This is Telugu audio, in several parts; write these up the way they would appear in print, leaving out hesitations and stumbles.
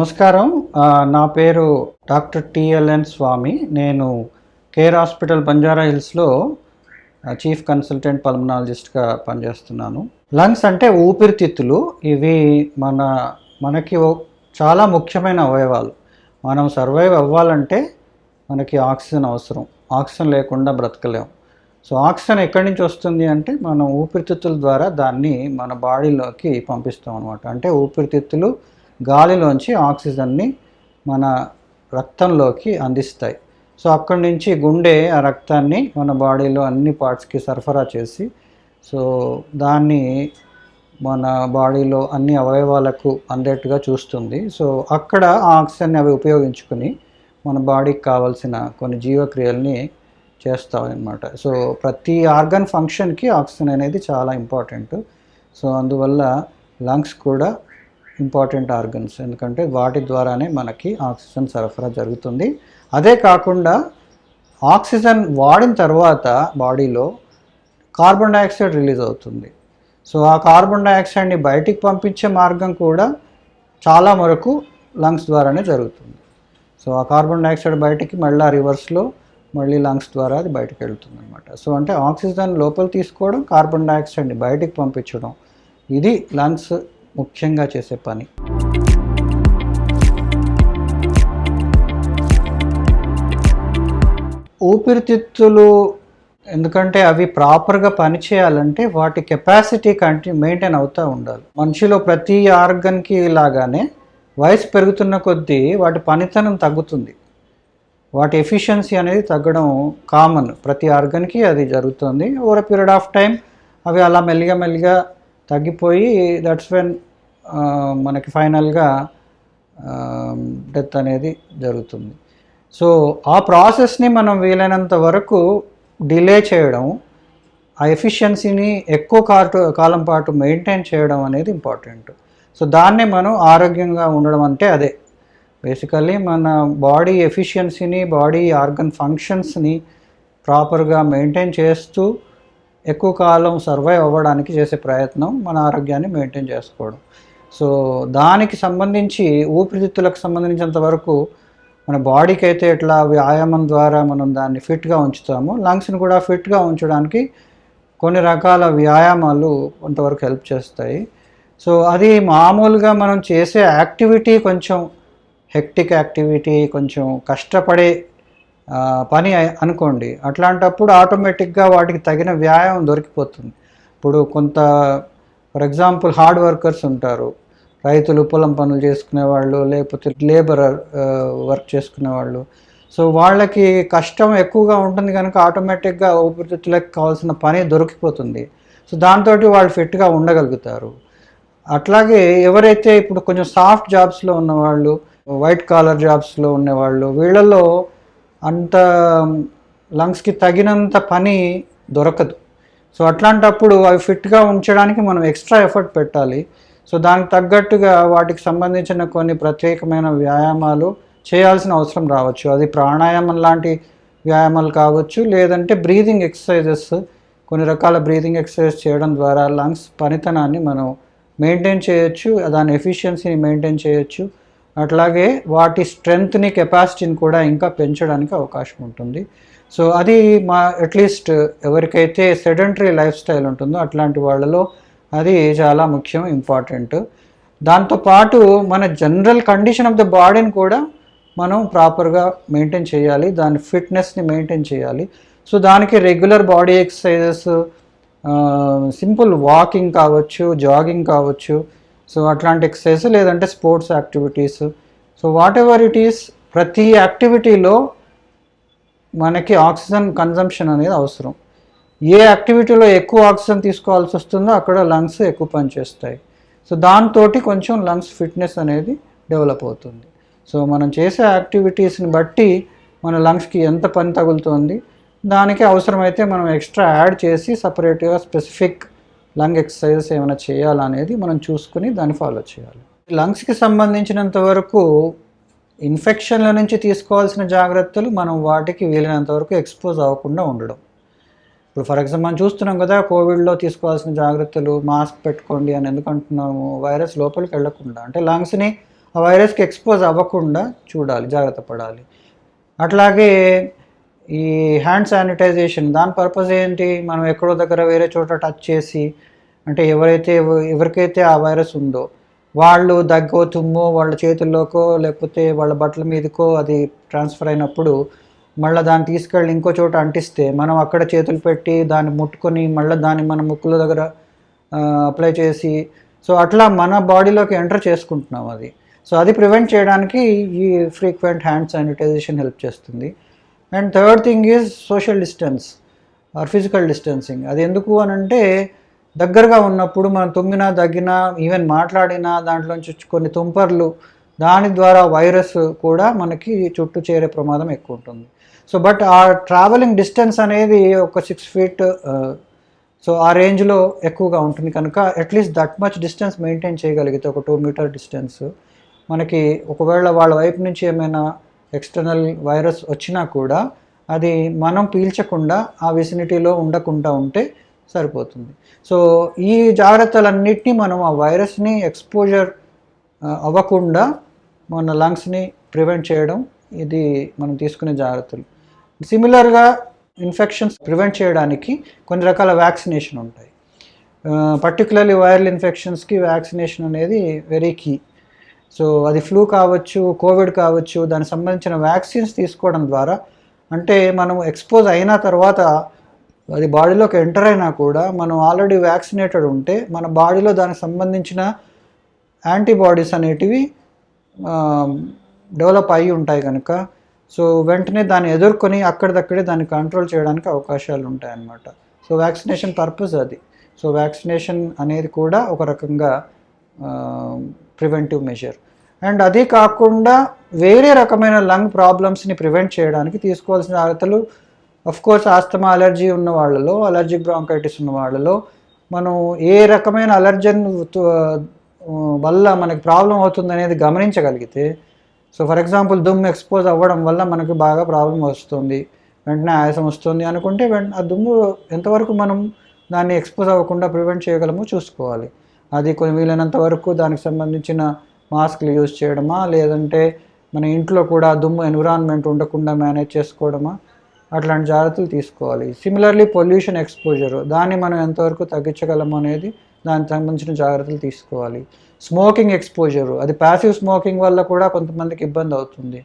నమస్కారం. నా పేరు డాక్టర్ టిఎల్ఎన్ స్వామి. నేను కేర్ హాస్పిటల్ బంజారా హిల్స్లో చీఫ్ కన్సల్టెంట్ పల్మనాలజిస్ట్గా పనిచేస్తున్నాను. లంగ్స్ అంటే ఊపిరితిత్తులు. ఇవి మనకి చాలా ముఖ్యమైన అవయవాలు. మనం సర్వైవ్ అవ్వాలంటే మనకి ఆక్సిజన్ అవసరం. ఆక్సిజన్ లేకుండా బ్రతకలేం. సో ఆక్సిజన్ ఎక్కడి నుంచి వస్తుంది అంటే మనం ఊపిరితిత్తుల ద్వారా దాన్ని మన బాడీలోకి పంపిస్తాం అనమాట. అంటే ఊపిరితిత్తులు గాలిలోంచి ఆక్సిజన్ని మన రక్తంలోకి అందిస్తాయి. సో అక్కడి నుంచి గుండె ఆ రక్తాన్ని మన బాడీలో అన్ని పార్ట్స్కి సరఫరా చేసి సో దాన్ని మన బాడీలో అన్ని అవయవాలకు అందేట్టుగా చూస్తుంది. సో అక్కడ ఆ ఆక్సిజన్ని అవి ఉపయోగించుకుని మన బాడీకి కావాల్సిన కొన్ని జీవక్రియల్ని చేస్తామన్నమాట. సో ప్రతి ఆర్గన్ ఫంక్షన్కి ఆక్సిజన్ అనేది చాలా ఇంపార్టెంట్. సో అందువల్ల లంగ్స్ కూడా ఇంపార్టెంట్ ఆర్గన్స్, ఎందుకంటే వాటి ద్వారానే మనకి ఆక్సిజన్ సరఫరా జరుగుతుంది. అదే కాకుండా ఆక్సిజన్ వాడిన తర్వాత బాడీలో కార్బన్ డైఆక్సైడ్ రిలీజ్ అవుతుంది. సో ఆ కార్బన్ డైఆక్సైడ్ని బయటికి పంపించే మార్గం కూడా చాలా వరకు లంగ్స్ ద్వారానే జరుగుతుంది. సో ఆ కార్బన్ డైఆక్సైడ్ బయటికి మళ్ళీ రివర్స్లో మళ్ళీ లంగ్స్ ద్వారా అది బయటకు వెళ్తుంది అనమాట. సో అంటే ఆక్సిజన్ లోపల తీసుకోవడం, కార్బన్ డైఆక్సైడ్ని బయటికి పంపించడం, ఇది లంగ్స్ ముఖ్యంగా చేసే పని. ఊపిరితిత్తులు ఎందుకంటే అవి ప్రాపర్గా పనిచేయాలంటే వాటి కెపాసిటీ మెయింటైన్ అవుతూ ఉండాలి. మనిషిలో ప్రతి ఆర్గన్కి లాగానే వయసు పెరుగుతున్న కొద్దీ వాటి పనితనం తగ్గుతుంది. వాటి ఎఫిషియన్సీ అనేది తగ్గడం కామన్, ప్రతి ఆర్గన్కి అది జరుగుతుంది. ఓవర్ పీరియడ్ ఆఫ్ టైం అవి అలా మెల్లిగా తగ్గిపోయి దట్స్ వెన్ మనకి ఫైనల్గా డెత్ అనేది జరుగుతుంది. సో ఆ ప్రాసెస్ని మనం వీలైనంత వరకు డిలే చేయడం, ఆ ఎఫిషియన్సీని ఎక్కువ కాలం పాటు మెయింటైన్ చేయడం అనేది ఇంపార్టెంట్. సో దాన్నే మనం ఆరోగ్యంగా ఉండడం అంటే అదే. బేసికల్లీ మన బాడీ ఎఫిషియన్సీని, బాడీ ఆర్గన్ ఫంక్షన్స్ని ప్రాపర్గా మెయింటైన్ చేస్తూ ఎక్కువ కాలం సర్వైవ్ అవ్వడానికి చేసే ప్రయత్నం మన ఆరోగ్యాన్ని మెయింటైన్ చేసుకోవడం. సో దానికి సంబంధించి ఊపిరితిత్తులకు సంబంధించినంత వరకు మన బాడీకి అయితే ఎట్లా వ్యాయామం ద్వారా మనం దాన్ని ఫిట్గా ఉంచుతామో, లంగ్స్ని కూడా ఫిట్గా ఉంచడానికి కొన్ని రకాల వ్యాయామాలు కొంతవరకు హెల్ప్ చేస్తాయి. సో అది మామూలుగా మనం చేసే యాక్టివిటీ కొంచెం హెక్టిక్ యాక్టివిటీ, కొంచెం కష్టపడే పని అనుకోండి. అట్లాంటప్పుడు ఆటోమేటిక్గా వాటికి తగిన వ్యాయామం దొరికిపోతుంది. ఇప్పుడు ఫర్ ఎగ్జాంపుల్ హార్డ్ వర్కర్స్ ఉంటారు, రైతులు, పొలం పనులు చేసుకునేవాళ్ళు, లేకపోతే లేబర్ వర్క్ చేసుకునేవాళ్ళు. సో వాళ్ళకి కష్టం ఎక్కువగా ఉంటుంది కనుక ఆటోమేటిక్గా ఊపిరితిత్తులకు కావాల్సిన పని దొరికిపోతుంది. సో దాంతో వాళ్ళు ఫిట్గా ఉండగలుగుతారు. అట్లాగే ఎవరైతే ఇప్పుడు కొంచెం సాఫ్ట్ జాబ్స్లో ఉన్నవాళ్ళు, వైట్ కాలర్ జాబ్స్లో ఉండేవాళ్ళు, వీళ్ళల్లో అంత లంగ్స్కి తగినంత పని దొరకదు. సో అట్లాంటప్పుడు అవి ఫిట్గా ఉంచడానికి మనం ఎక్స్ట్రా ఎఫర్ట్ పెట్టాలి. సో దానికి తగ్గట్టుగా వాటికి సంబంధించిన కొన్ని ప్రత్యేకమైన వ్యాయామాలు చేయాల్సిన అవసరం రావచ్చు. అది ప్రాణాయామం లాంటి వ్యాయామాలు కావచ్చు, లేదంటే బ్రీదింగ్ ఎక్సర్సైజెస్, కొన్ని రకాల బ్రీదింగ్ ఎక్సర్సైజ్ చేయడం ద్వారా లంగ్స్ పనితనాన్ని మనం మెయింటైన్ చేయొచ్చు, దాని ఎఫిషియన్సీని మెయింటైన్ చేయొచ్చు. అట్లాగే వాటి స్ట్రెంగ్త్ని, కెపాసిటీని కూడా ఇంకా పెంచడానికి అవకాశం ఉంటుంది. సో అది అట్లీస్ట్ ఎవరికైతే సెడెంటరీ లైఫ్ స్టైల్ ఉంటుందో అట్లాంటి వాళ్ళలో అది చాలా ముఖ్యం, ఇంపార్టెంట్. దాంతోపాటు మన జనరల్ కండిషన్ ఆఫ్ ద బాడీని కూడా మనం ప్రాపర్గా మెయింటైన్ చేయాలి, దాని ఫిట్నెస్ని మెయింటైన్ చేయాలి. సో దానికి regular body exercises, simple walking కావచ్చు, జాగింగ్ కావచ్చు, సో అట్లాంటి ఎక్సర్సైజ్, లేదంటే sports activities. So what ever it is, ప్రతి యాక్టివిటీలో మనకి ఆక్సిజన్ కన్జంప్షన్ అనేది అవసరం. ఏ యాక్టివిటీలో ఎక్కువ ఆక్సిజన్ తీసుకోవాల్సి వస్తుందో అక్కడ లంగ్స్ ఎక్కువ పనిచేస్తాయి. సో దాంతో కొంచెం లంగ్స్ ఫిట్నెస్ అనేది డెవలప్ అవుతుంది. సో మనం చేసే యాక్టివిటీస్ని బట్టి మన లంగ్స్కి ఎంత పని తగులుతుంది, దానికి అవసరమైతే మనం ఎక్స్ట్రా యాడ్ చేసి సపరేట్గా స్పెసిఫిక్ లంగ్ ఎక్సర్సైజెస్ ఏమైనా చేయాలనేది మనం చూసుకుని దాన్ని ఫాలో చేయాలి. లంగ్స్కి సంబంధించినంత వరకు ఇన్ఫెక్షన్ల నుంచి తీసుకోవాల్సిన జాగ్రత్తలు మనం వాటికి వీలైనంత వరకు ఎక్స్పోజ్ అవ్వకుండా ఉండడం. ఇప్పుడు ఫర్ ఎగ్జాంపుల్ మనం చూస్తున్నాం కదా, కోవిడ్లో తీసుకోవాల్సిన జాగ్రత్తలు, మాస్క్ పెట్టుకోండి అని ఎందుకు అంటున్నాము, వైరస్ లోపలికి వెళ్లకుండా. అంటే లంగ్స్ని ఆ వైరస్కి ఎక్స్పోజ్ అవ్వకుండా చూడాలి, జాగ్రత్త పడాలి. అట్లాగే ఈ హ్యాండ్ శానిటైజేషన్, దాని పర్పస్ ఏంటి? మనం ఎక్కడో దగ్గర వేరే చోట టచ్ చేసి, అంటే ఎవరికైతే ఆ వైరస్ ఉందో వాళ్ళు దగ్గో తుమ్మో వాళ్ళ చేతుల్లోకో లేకపోతే వాళ్ళ బట్టల మీదకో అది ట్రాన్స్ఫర్ అయినప్పుడు మళ్ళీ దాన్ని తీసుకెళ్ళి ఇంకో చోట అంటిస్తే మనం అక్కడ చేతులు పెట్టి దాన్ని ముట్టుకొని మళ్ళీ దాన్ని మన ముక్కుల దగ్గర అప్లై చేసి, సో అట్లా మన బాడీలోకి ఎంటర్ చేసుకుంటున్నాం అది. సో అది ప్రివెంట్ చేయడానికి ఈ ఫ్రీక్వెంట్ హ్యాండ్ శానిటైజేషన్ హెల్ప్ చేస్తుంది. And third thing is social distance or physical distancing. అది ఎందుకు అని అంటే దగ్గరగా ఉన్నప్పుడు మనం తుమ్మినా దగ్గినా ఈవెన్ మాట్లాడినా దాంట్లోంచి కొన్ని తుంపర్లు దాని ద్వారా వైరస్ కూడా మనకి చుట్టూ చేరే ప్రమాదం ఎక్కువ ఉంటుంది. సో బట్ ఆ ట్రావెలింగ్ డిస్టెన్స్ అనేది ఒక 6 feet, సో ఆ రేంజ్లో ఎక్కువగా ఉంటుంది కనుక at least that much distance maintain చేయగలిగితే ఒక 2 meter డిస్టెన్స్ మనకి ఒకవేళ వాళ్ళ వైపు నుంచి ఏమైనా ఎక్స్టర్నల్ వైరస్ వచ్చినా కూడా అది మనం పీల్చకుండా ఆ విసినిటీలో ఉండకుండా ఉంటే సరిపోతుంది. సో ఈ జాగ్రత్తలన్నిటినీ మనం ఆ వైరస్ని ఎక్స్పోజర్ అవ్వకుండా మన లంగ్స్ని ప్రివెంట్ చేయడం ఇది మనం తీసుకునే జాగ్రత్తలు. సిమిలర్గా ఇన్ఫెక్షన్స్ ప్రివెంట్ చేయడానికి కొన్ని రకాల వ్యాక్సినేషన్ ఉంటాయి. పర్టికులర్లీ వైరల్ ఇన్ఫెక్షన్స్కి వ్యాక్సినేషన్ అనేది వెరీ కీ. సో అది ఫ్లూ కావచ్చు, కోవిడ్ కావచ్చు, దానికి సంబంధించిన వ్యాక్సిన్స్ తీసుకోవడం ద్వారా, అంటే మనం ఎక్స్పోజ్ అయిన తర్వాత అది బాడీలోకి ఎంటర్ అయినా కూడా మనం ఆల్రెడీ వ్యాక్సినేటెడ్ ఉంటే మన బాడీలో దానికి సంబంధించిన యాంటీబాడీస్ అనేటివి డెవలప్ అయ్యి ఉంటాయి కనుక సో వెంటనే దాన్ని ఎదుర్కొని అక్కడిదక్కడే దాన్ని కంట్రోల్ చేయడానికి అవకాశాలు ఉంటాయన్నమాట. సో వ్యాక్సినేషన్ పర్పస్ అది. సో వ్యాక్సినేషన్ అనేది కూడా ఒక రకంగా ప్రివెంటివ్ మెజర్. అండ్ అది కాకుండా వేరే రకమైన లంగ్ ప్రాబ్లమ్స్ని ప్రివెంట్ చేయడానికి తీసుకోవాల్సిన జాగ్రత్తలు, కోర్స్ ఆస్తమా అలర్జీ ఉన్న వాళ్ళలో, అలర్జిక్ బ్రాంకైటిస్ ఉన్న వాళ్ళలో మనం ఏ రకమైన అలర్జన్ వల్ల మనకి ప్రాబ్లం అవుతుంది అనేది గమనించగలిగితే, సో ఫర్ ఎగ్జాంపుల్ దుమ్ము ఎక్స్పోజ్ అవ్వడం వల్ల మనకి బాగా ప్రాబ్లం వస్తుంది, వెంటనే ఆయాసం వస్తుంది అనుకుంటే ఆ దుమ్ము ఎంతవరకు మనం దాన్ని ఎక్స్పోజ్ అవ్వకుండా ప్రివెంట్ చేయగలమో చూసుకోవాలి. అది కొన్ని వీలైనంత వరకు దానికి సంబంధించిన మాస్క్లు యూజ్ చేయడమా, లేదంటే మన ఇంట్లో కూడా దుమ్ము ఎన్విరాన్మెంట్ ఉండకుండా మేనేజ్ చేసుకోవడమా, అట్లాంటి జాగ్రత్తలు తీసుకోవాలి. సిమిలర్లీ పొల్యూషన్ ఎక్స్పోజర్, దాన్ని మనం ఎంతవరకు తగ్గించగలము అనేది దానికి సంబంధించిన జాగ్రత్తలు తీసుకోవాలి. స్మోకింగ్ ఎక్స్పోజరు, అది ప్యాసివ్ స్మోకింగ్ వల్ల కూడా కొంతమందికి ఇబ్బంది అవుతుంది.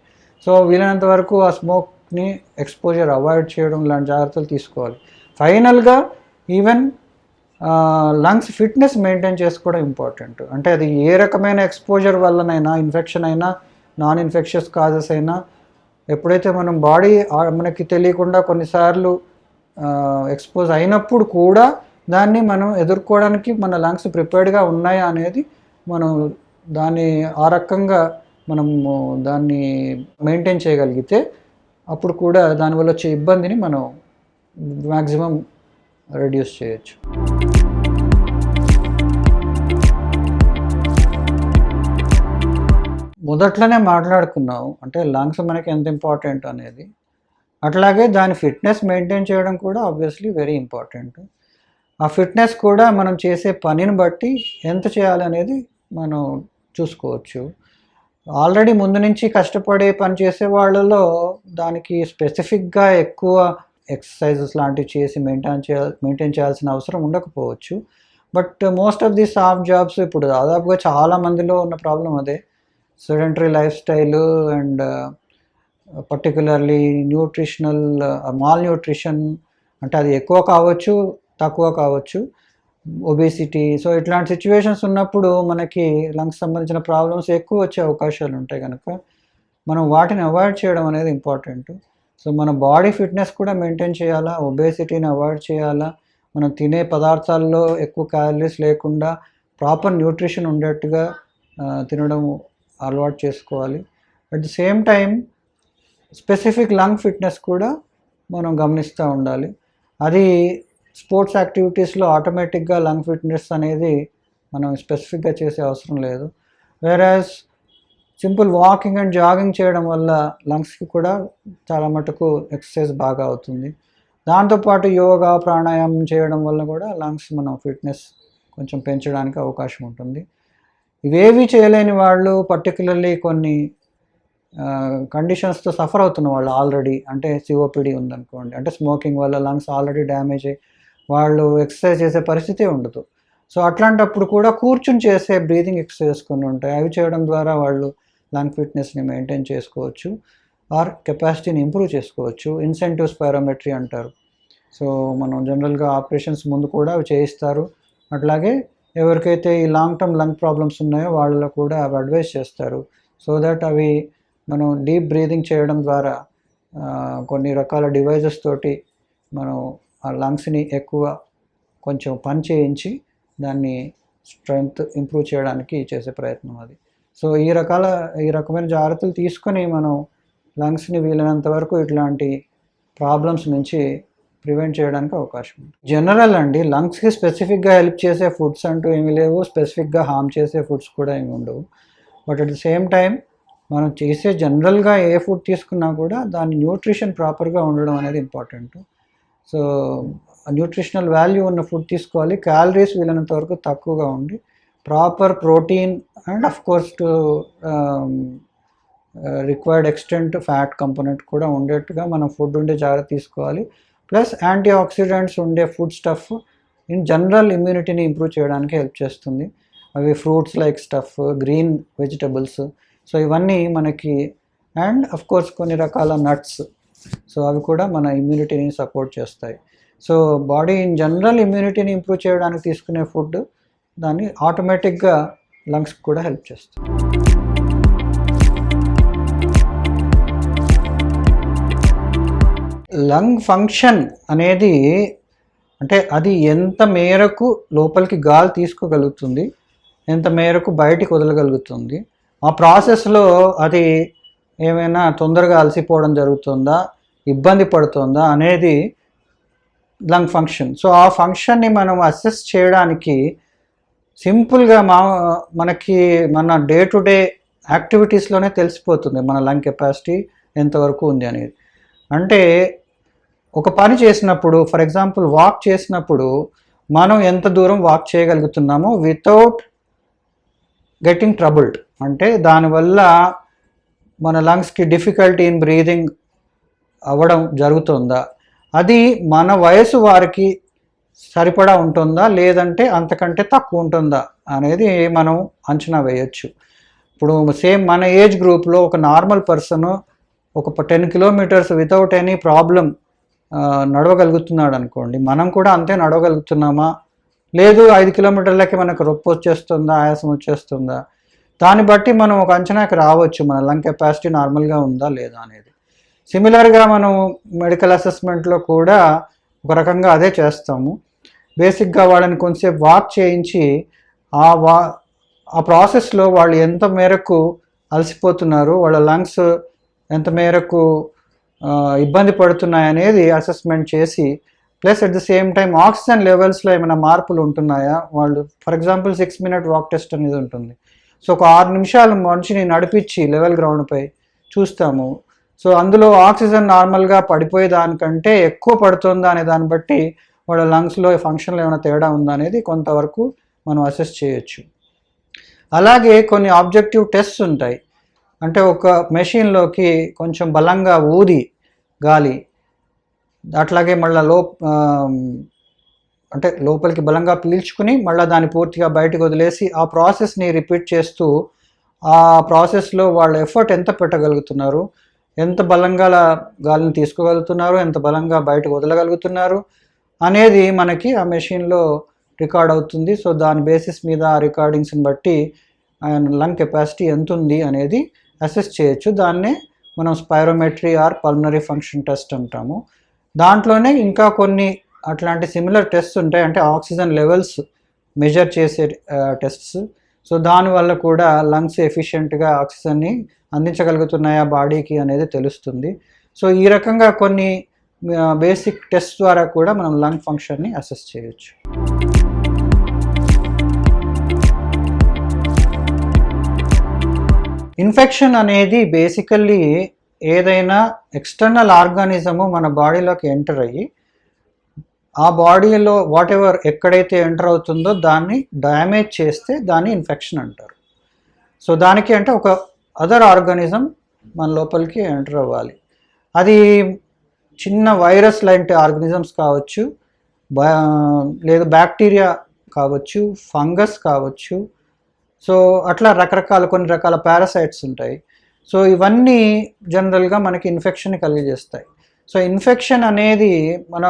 సో వీలైనంత వరకు ఆ స్మోక్ని ఎక్స్పోజర్ అవాయిడ్ చేయడం లాంటి జాగ్రత్తలు తీసుకోవాలి. ఫైనల్గా ఈవెన్ లంగ్స్ ఫిట్నెస్ మెయింటైన్ చేసుకోవడం ఇంపార్టెంట్. అంటే అది ఏ రకమైన ఎక్స్పోజర్ వల్లనైనా, ఇన్ఫెక్షన్ అయినా, నాన్ ఇన్ఫెక్షస్ కాజెస్ అయినా, ఎప్పుడైతే మనం బాడీ మనకి తెలియకుండా కొన్నిసార్లు ఎక్స్పోజ్ అయినప్పుడు కూడా దాన్ని మనం ఎదుర్కోవడానికి మన లంగ్స్ ప్రిపేర్డ్గా ఉన్నాయా అనేది మనం దాన్ని ఆ రకంగా మనము దాన్ని మెయింటైన్ చేయగలిగితే అప్పుడు కూడా దానివల్ల వచ్చే ఇబ్బందిని మనం మ్యాక్సిమం రెడ్యూస్ చేయొచ్చు. మొదట్లోనే మాట్లాడుకున్నాం అంటే లంగ్స్ మనకి ఎంత ఇంపార్టెంట్ అనేది, అట్లాగే దాని ఫిట్నెస్ మెయింటైన్ చేయడం కూడా ఆబ్వియస్లీ వెరీ ఇంపార్టెంట్. ఆ ఫిట్నెస్ కూడా మనం చేసే పనిని బట్టి ఎంత చేయాలి అనేది మనం చూసుకోవచ్చు. ఆల్రెడీ ముందు నుంచి కష్టపడి పని చేసే వాళ్ళలో దానికి స్పెసిఫిక్గా ఎక్కువ ఎక్సర్సైజెస్ లాంటివి చేసి మెయింటైన్ చేయాల్సిన అవసరం ఉండకపోవచ్చు. But most of the soft jobs ఇప్పుడు దాదాపుగా చాలా మందిలో ఉన్న ప్రాబ్లం అదే, sedentary life style and particularly nutritional mall nutrition, అంటే అది ఎక్కువ కావచ్చు తక్కువ కావచ్చు, ఒబేసిటీ. సో ఇట్లాంటి సిచ్యువేషన్స్ ఉన్నప్పుడు మనకి లంగ్స్ సంబంధించిన ప్రాబ్లమ్స్ ఎక్కువ వచ్చే అవకాశాలు ఉంటాయి కనుక మనం వాటిని అవాయిడ్ చేయడం అనేది ఇంపార్టెంట్. సో మన బాడీ ఫిట్నెస్ కూడా మెయింటైన్ చేయాలా, ఒబేసిటీని అవాయిడ్ చేయాలా, మనం తినే పదార్థాల్లో ఎక్కువ క్యాలరీస్ లేకుండా ప్రాపర్ న్యూట్రిషన్ ఉండేట్టుగా తినడం అలవాటు చేసుకోవాలి. At the same time specific lung fitness కూడా మనం గమనిస్తూ ఉండాలి. అది స్పోర్ట్స్ యాక్టివిటీస్లో ఆటోమేటిక్గా లంగ్ ఫిట్నెస్ అనేది మనం స్పెసిఫిక్గా చేసే అవసరం లేదు. వేరాజ్ సింపుల్ వాకింగ్ అండ్ జాగింగ్ చేయడం వల్ల లంగ్స్కి కూడా చాలా మటుకు ఎక్సర్సైజ్ బాగా అవుతుంది. దాంతోపాటు యోగా ప్రాణాయామం చేయడం వల్ల కూడా లంగ్స్ మనం ఫిట్నెస్ కొంచెం పెంచడానికి అవకాశం ఉంటుంది. ఇవేవి చేయలేని వాళ్ళు, పర్టికులర్లీ కొన్ని కండిషన్స్తో సఫర్ అవుతున్న వాళ్ళు ఆల్రెడీ, అంటే సిఓపిడి ఉందనుకోండి, అంటే స్మోకింగ్ వల్ల లంగ్స్ ఆల్రెడీ డ్యామేజ్ అయ్యి వాళ్ళు ఎక్సర్సైజ్ చేసే పరిస్థితి ఉండదు. సో అట్లాంటప్పుడు కూడా కూర్చుని చేసే బ్రీతింగ్ ఎక్సర్సైజెస్ కొన్ని ఉంటాయి. అవి చేయడం ద్వారా వాళ్ళు లంగ్ ఫిట్నెస్ని మెయింటైన్ చేసుకోవచ్చు ఆర్ కెపాసిటీని ఇంప్రూవ్ చేసుకోవచ్చు. ఇన్సెంటివ్ స్పైరోమెట్రీ అంటారు. సో మనం జనరల్గా ఆపరేషన్స్ ముందు కూడా అవి చేయిస్తారు. అట్లాగే ఎవరికైతే ఈ లాంగ్ టర్మ్ లంగ్ ప్రాబ్లమ్స్ ఉన్నాయో వాళ్ళలో కూడా అవి అడ్వైస్ చేస్తారు. సో దట్ అవి మనం డీప్ బ్రీదింగ్ చేయడం ద్వారా కొన్ని రకాల డివైజెస్ తోటి మనం ఆ లంగ్స్ని ఎక్కువ కొంచెం పని చేయించి దాన్ని స్ట్రెంగ్త్ ఇంప్రూవ్ చేయడానికి చేసే ప్రయత్నం అది. సో ఈ రకమైన జాగ్రత్తలు తీసుకొని మనం లంగ్స్ని వీలైనంత వరకు ఇట్లాంటి ప్రాబ్లమ్స్ నుంచి ప్రివెంట్ చేయడానికి అవకాశం ఉంది. జనరల్ అండి, లంగ్స్కి స్పెసిఫిక్గా హెల్ప్ చేసే ఫుడ్స్ అంటూ ఏమీ లేవు, స్పెసిఫిక్గా హార్మ్ చేసే ఫుడ్స్ కూడా ఏమి ఉండవు. But at the same time మనం చేసే జనరల్గా ఏ ఫుడ్ తీసుకున్నా కూడా దాని న్యూట్రిషన్ ప్రాపర్గా ఉండడం అనేది ఇంపార్టెంట్. సో న్యూట్రిషనల్ వాల్యూ ఉన్న ఫుడ్ తీసుకోవాలి. క్యాలరీస్ వీలైనంత వరకు తక్కువగా ఉండి proper protein and of course to required extent fat component కూడా ఉండేట్టుగా మనం ఫుడ్ ఉండే జాగ్రత్త తీసుకోవాలి. ప్లస్ యాంటీ ఆక్సిడెంట్స్ ఉండే ఫుడ్ స్టఫ్ ఇన్ జనరల్ ఇమ్యూనిటీని ఇంప్రూవ్ చేయడానికి హెల్ప్ చేస్తుంది. అవి fruits like stuff, green vegetables, so ఇవన్నీ మనకి, అండ్ అఫ్ కోర్స్ కొన్ని రకాల నట్స్, సో అవి కూడా మన ఇమ్యూనిటీని సపోర్ట్ చేస్తాయి. సో బాడీ ఇన్ జనరల్ ఇమ్యూనిటీని ఇంప్రూవ్ చేయడానికి తీసుకునే ఫుడ్ దాన్ని ఆటోమేటిక్గా లంగ్స్కి కూడా హెల్ప్ చేస్తుంది. లంగ్ ఫంక్షన్ అనేది అంటే అది ఎంత మేరకు లోపలికి గాలి తీసుకోగలుగుతుంది, ఎంత మేరకు బయటికి వదలగలుగుతుంది, ఆ ప్రాసెస్లో అది ఏమైనా తొందరగా అలసిపోవడం జరుగుతుందా, ఇబ్బంది పడుతుందా అనేది లంగ్ ఫంక్షన్. సో ఆ ఫంక్షన్ని మనం అసెస్ చేయడానికి సింపుల్గా మనకి మన డే టు డే యాక్టివిటీస్లోనే తెలిసిపోతుంది మన లంగ్ కెపాసిటీ ఎంతవరకు ఉంది అనేది. అంటే ఒక పని చేసినప్పుడు, ఫర్ ఎగ్జాంపుల్ వాక్ చేసినప్పుడు మనం ఎంత దూరం వాక్ చేయగలుగుతున్నామో వితౌట్ గెట్టింగ్ ట్రబుల్డ్, అంటే దానివల్ల మన లంగ్స్కి డిఫికల్టీ ఇన్ బ్రీదింగ్ అవ్వడం జరుగుతుందా, అది మన వయసు వారికి సరిపడా ఉంటుందా లేదంటే అంతకంటే తక్కువ ఉంటుందా అనేది మనం అంచనా వేయచ్చు. ఇప్పుడు సేమ్ మన ఏజ్ గ్రూప్లో ఒక నార్మల్ పర్సన్ ఒక 10 కిలోమీటర్స్ వితౌట్ ఎనీ ప్రాబ్లం నడవగలుగుతున్నాడు అనుకోండి, మనం కూడా అంతే నడవగలుగుతున్నామా, లేదు 5 కిలోమీటర్లకి మనకు రొప్పి వచ్చేస్తుందా, ఆయాసం వచ్చేస్తుందా, దాన్ని బట్టి మనం ఒక అంచనాకి రావచ్చు మన లంగ్ కెపాసిటీ నార్మల్గా ఉందా లేదా అనేది. సిమిలర్గా మనం మెడికల్ అసెస్మెంట్లో కూడా ఒక రకంగా అదే చేస్తాము. బేసిక్గా వాళ్ళని కొంచెంసేపు వాక్ చేయించి ఆ ప్రాసెస్లో వాళ్ళు ఎంత మేరకు అలసిపోతున్నారు, వాళ్ళ లంగ్స్ ఎంత మేరకు ఇబ్బంది పడుతున్నాయనేది అసెస్మెంట్ చేసి, plus at the same time oxygen లెవెల్స్లో ఏమైనా మార్పులు ఉంటున్నాయా, వాళ్ళు for example 6 minute walk test అనేది ఉంటుంది. సో ఒక 6 నిమిషాలు మనిషిని నడిపించి లెవెల్ గ్రౌండ్పై చూస్తాము. సో అందులో ఆక్సిజన్ నార్మల్గా పడిపోయే దానికంటే ఎక్కువ పడుతుందా అనే దాన్ని బట్టి వాళ్ళ లంగ్స్లో ఫంక్షన్లో ఏమైనా తేడా ఉందా అనేది కొంతవరకు మనం అసెస్ చేయొచ్చు. అలాగే కొన్ని ఆబ్జెక్టివ్ టెస్ట్స్ ఉంటాయి. అంటే ఒక మెషిన్లోకి కొంచెం బలంగా ఊది గాలి, అట్లాగే మళ్ళీ అంటే లోపలికి బలంగా పీల్చుకుని మళ్ళీ దాన్ని పూర్తిగా బయటకు వదిలేసి ఆ ప్రాసెస్ని రిపీట్ చేస్తూ ఆ ప్రాసెస్లో వాళ్ళ ఎఫర్ట్ ఎంత పెట్టగలుగుతున్నారు, ఎంత బలంగా గాలిని తీసుకోగలుగుతున్నారు, ఎంత బలంగా బయటకు వదలగలుగుతున్నారు అనేది మనకి ఆ మెషిన్లో రికార్డ్ అవుతుంది. సో దాని బేసిస్ మీద ఆ రికార్డింగ్స్ని బట్టి లంగ్ కెపాసిటీ ఎంత ఉంది అనేది అసెస్ చేయొచ్చు. దాన్నే మనం spirometry or pulmonary function test అంటాము. దాంట్లోనే ఇంకా కొన్ని అట్లాంటి సిమిలర్ టెస్ట్స్ ఉంటాయి, అంటే ఆక్సిజన్ లెవెల్స్ మెజర్ చేసే టెస్ట్స్. సో దానివల్ల కూడా లంగ్స్ ఎఫిషియెంట్గా ఆక్సిజన్ని అందించగలుగుతున్నాయా బాడీకి అనేది తెలుస్తుంది. సో ఈ రకంగా కొన్ని బేసిక్ టెస్ట్ ద్వారా కూడా మనం లంగ్ ఫంక్షన్ని అసెస్ చేయొచ్చు. ఇన్ఫెక్షన్ అనేది బేసికల్లీ ఏదైనా ఎక్స్టర్నల్ ఆర్గానిజము మన బాడీలోకి ఎంటర్ అయ్యి ఆ బాడీలో వాట్ ఎవర్ ఎక్కడైతే ఎంటర్ అవుతుందో దాన్ని డ్యామేజ్ చేస్తే దాన్ని ఇన్ఫెక్షన్ అంటారు. సో దానికి అంటే ఒక అదర్ ఆర్గానిజం మన లోపలికి ఎంటర్ అవ్వాలి. అది చిన్న వైరస్ లాంటి ఆర్గానిజమ్స్ కావచ్చు, లేదా బ్యాక్టీరియా కావచ్చు, ఫంగస్ కావచ్చు. సో అట్లా కొన్ని రకాల పారాసైట్స్ ఉంటాయి. సో ఇవన్నీ జనరల్గా మనకి ఇన్ఫెక్షన్ కలిగజేస్తాయి. సో ఇన్ఫెక్షన్ అనేది మన